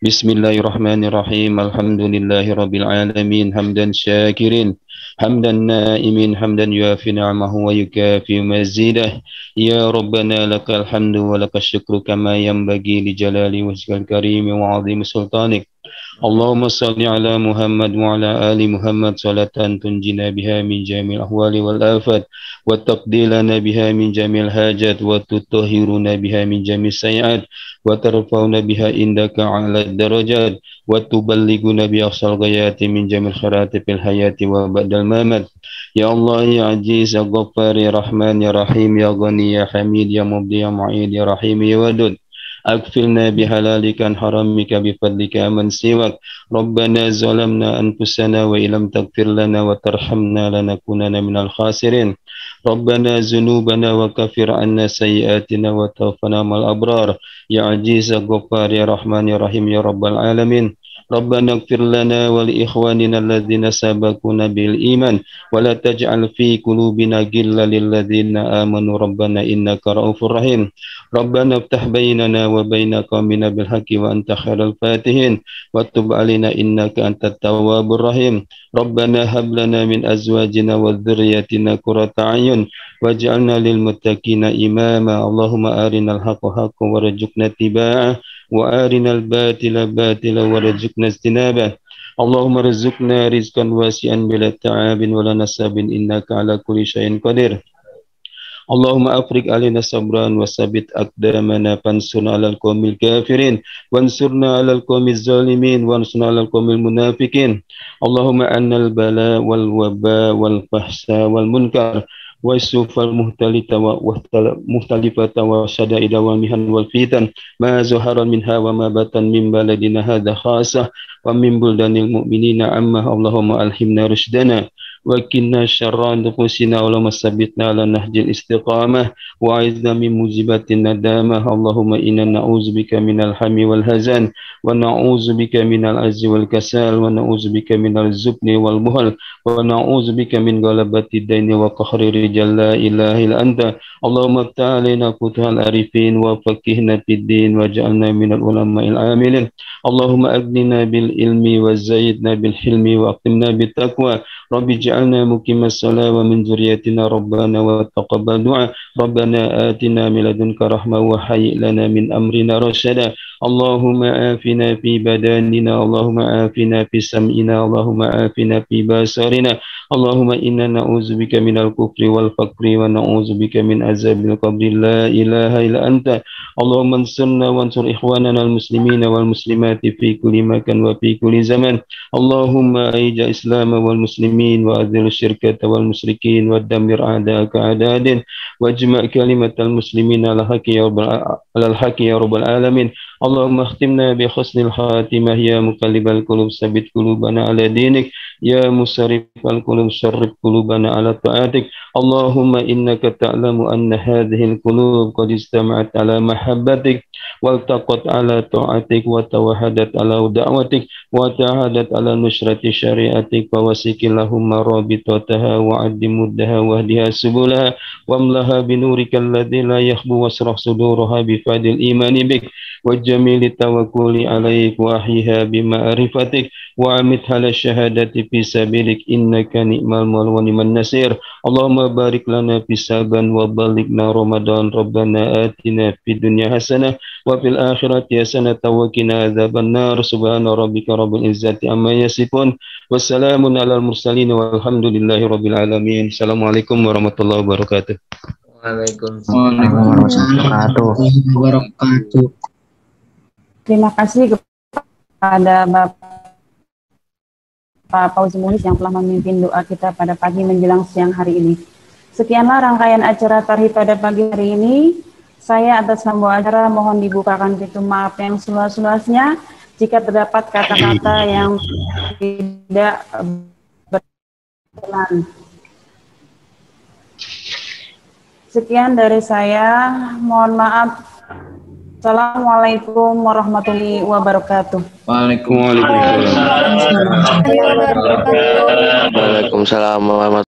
Bismillahirrahmanirrahim. Alhamdulillahi rabbil alamin, hamdan syakirin, hamdan naimin, hamdan yuafi ni'amahu wa yukafi mazidah. Ya Rabbana lakal hamdu wa lakal syukru kama yanbaghi li jalali wajhikal karim wa 'azimi sultanik. Allahumma salli ala Muhammad wa ala ali Muhammad salatan tunjina biha min jamil ahwali wal afat wa taqdilana biha min jamil hajat wa tutahhiruna biha min jamil sayiat wa tarfa'una biha indaka 'ala darajat wa tuballighuna bi aqsal ghayati min jamil khairati fil hayati wa ba'dal mamat. Ya Allah ya Aziz ya Ghaffar ya Rahman ya Rahim ya Ghani ya Hamid ya Mubdi ya Mu'id ya Rahim ya Wadud. Akfirna bihalalika an haramika bifadlika man siwak. Rabbana zalamna anfusana wa ilam taghfir lana wa tarhamna lanakunanna minal khasirin. Rabbana zunubana wa kafir anna sayyiatina wa tawaffana mal abrar. Ya Aziz ya Ghaffar ya Rahman ya Rahim ya Rabbal alamin. ربنا اغفر لنا ولإخواننا الذين سبقونا بالإيمان ولا تجعل في قلوبنا غلا للذين آمنوا ربنا إنك رؤوف رحيم ربنا افتح بيننا وبين قومنا بالحق وأنت خير الفاتحين وتب علينا إنك أنت التواب الرحيم ربنا هب لنا من أزواجنا وذرياتنا قرة أعين واجعلنا للمتقين إماما اللهم أرنا الحق حقا وارزقنا اتباعه وأرنا الباطل باطلا وارزقنا اجتنابه اللهم ارزقنا رزقا واسعا بلا تعاب ولا نسب إنك على كل شيء قدير اللهم أفرغ علينا صبرا وثبت أقدامنا فانصرنا على القوم الكافرين وانصرنا على القوم الظالمين وانصرنا على القوم المنافقين اللهم أن البلاء والوباء والفحشاء والمنكر والسوء المختلفة والشدائد والمحن والفتن ما ظهر منها وما بطن من بلدنا هذا خاصة ومن بلدان المؤمنين عامة اللهم ألهمنا رشدنا وكنا شر نفوسنا ولما ثبتنا على نهج الاستقامة وأعذنا من موجبات الندامة اللهم إنا نعوذ بك من الهم والهزن ونعوذ بك من العجز والكسل ونعوذ بك من الجبن والبخل ونعوذ بك من غلبة الدين وقهر الرجال لا إله إلا أنت اللهم افتح علينا فتوح العارفين وفقهنا في الدين واجعلنا من العلماء العاملين اللهم أغننا بالعلم وزيدنا بالحلم وأقمنا بالتقوى رب اجعلنا مقيم الصلاة ومن ذريتنا ربنا وتقبل دعاء ربنا آتنا من لدنك رحمة وهيئ لنا من أمرنا رشدا اللهم آفنا في بداننا اللهم آفنا في سمعنا اللهم آفنا في بصرنا اللهم إنا نعوذ بك من الكفر والفقر ونعوذ بك من عذاب القبر لا إله إلا أنت اللهم انصرنا وانصر إخواننا المسلمين والمسلمات في كل مكان وفي كل زمان اللهم أعز الإسلام والمسلمين وأذل الشرك والمشركين ودمر أعداءك أعداء الدين واجمع كلمة المسلمين على الحق يا رب العالمين اللهم اختمنا بحسن الخاتمة يا مقلب القلوب ثبت قلوبنا على دينك يا مصرف القلوب صرف قلوبنا على طاعتك اللهم إنك تعلم أن هذه القلوب قد اجتمعت على محبتك والتقت على طاعتك وتوحدت على دعوتك وتعهدت على نشرة شريعتك فوسك اللهم رابطتها وعد مدها واهدها سبلها واملها بنورك الذي لا يخبو واشرح صدورها بفضل الإيمان بك وجميل التوكل عليك وأحيها بمعرفتك وأمتها على الشهادة في سبيلك إنك نعم المولى ونعم النصير اللهم بارك لنا في شعبان وبلغنا رمضان ربنا آتنا في الدنيا حسنة وفي الآخرة حسنة وقنا عذاب النار سبحان ربك رب العزة عما يصفون والسلام على المرسلين والحمد لله رب العالمين السلام عليكم ورحمة الله وبركاته. Waalaikumsalam warahmatullahi wabarakatuh. Terima kasih kepada Bapak Fauzi Munis yang telah memimpin doa kita pada pagi menjelang siang hari ini. Sekianlah rangkaian acara Tarhib pada pagi hari ini. Saya atas nama acara mohon dibukakan pintu maaf yang seluas-luasnya jika terdapat kata-kata yang tidak berkenan. Sekian dari saya, mohon maaf. Assalamualaikum warahmatullahi wabarakatuh. Waalaikumsalam warahmatullahi wabarakatuh. Waalaikumsalam warahmatullahi wabarakatuh.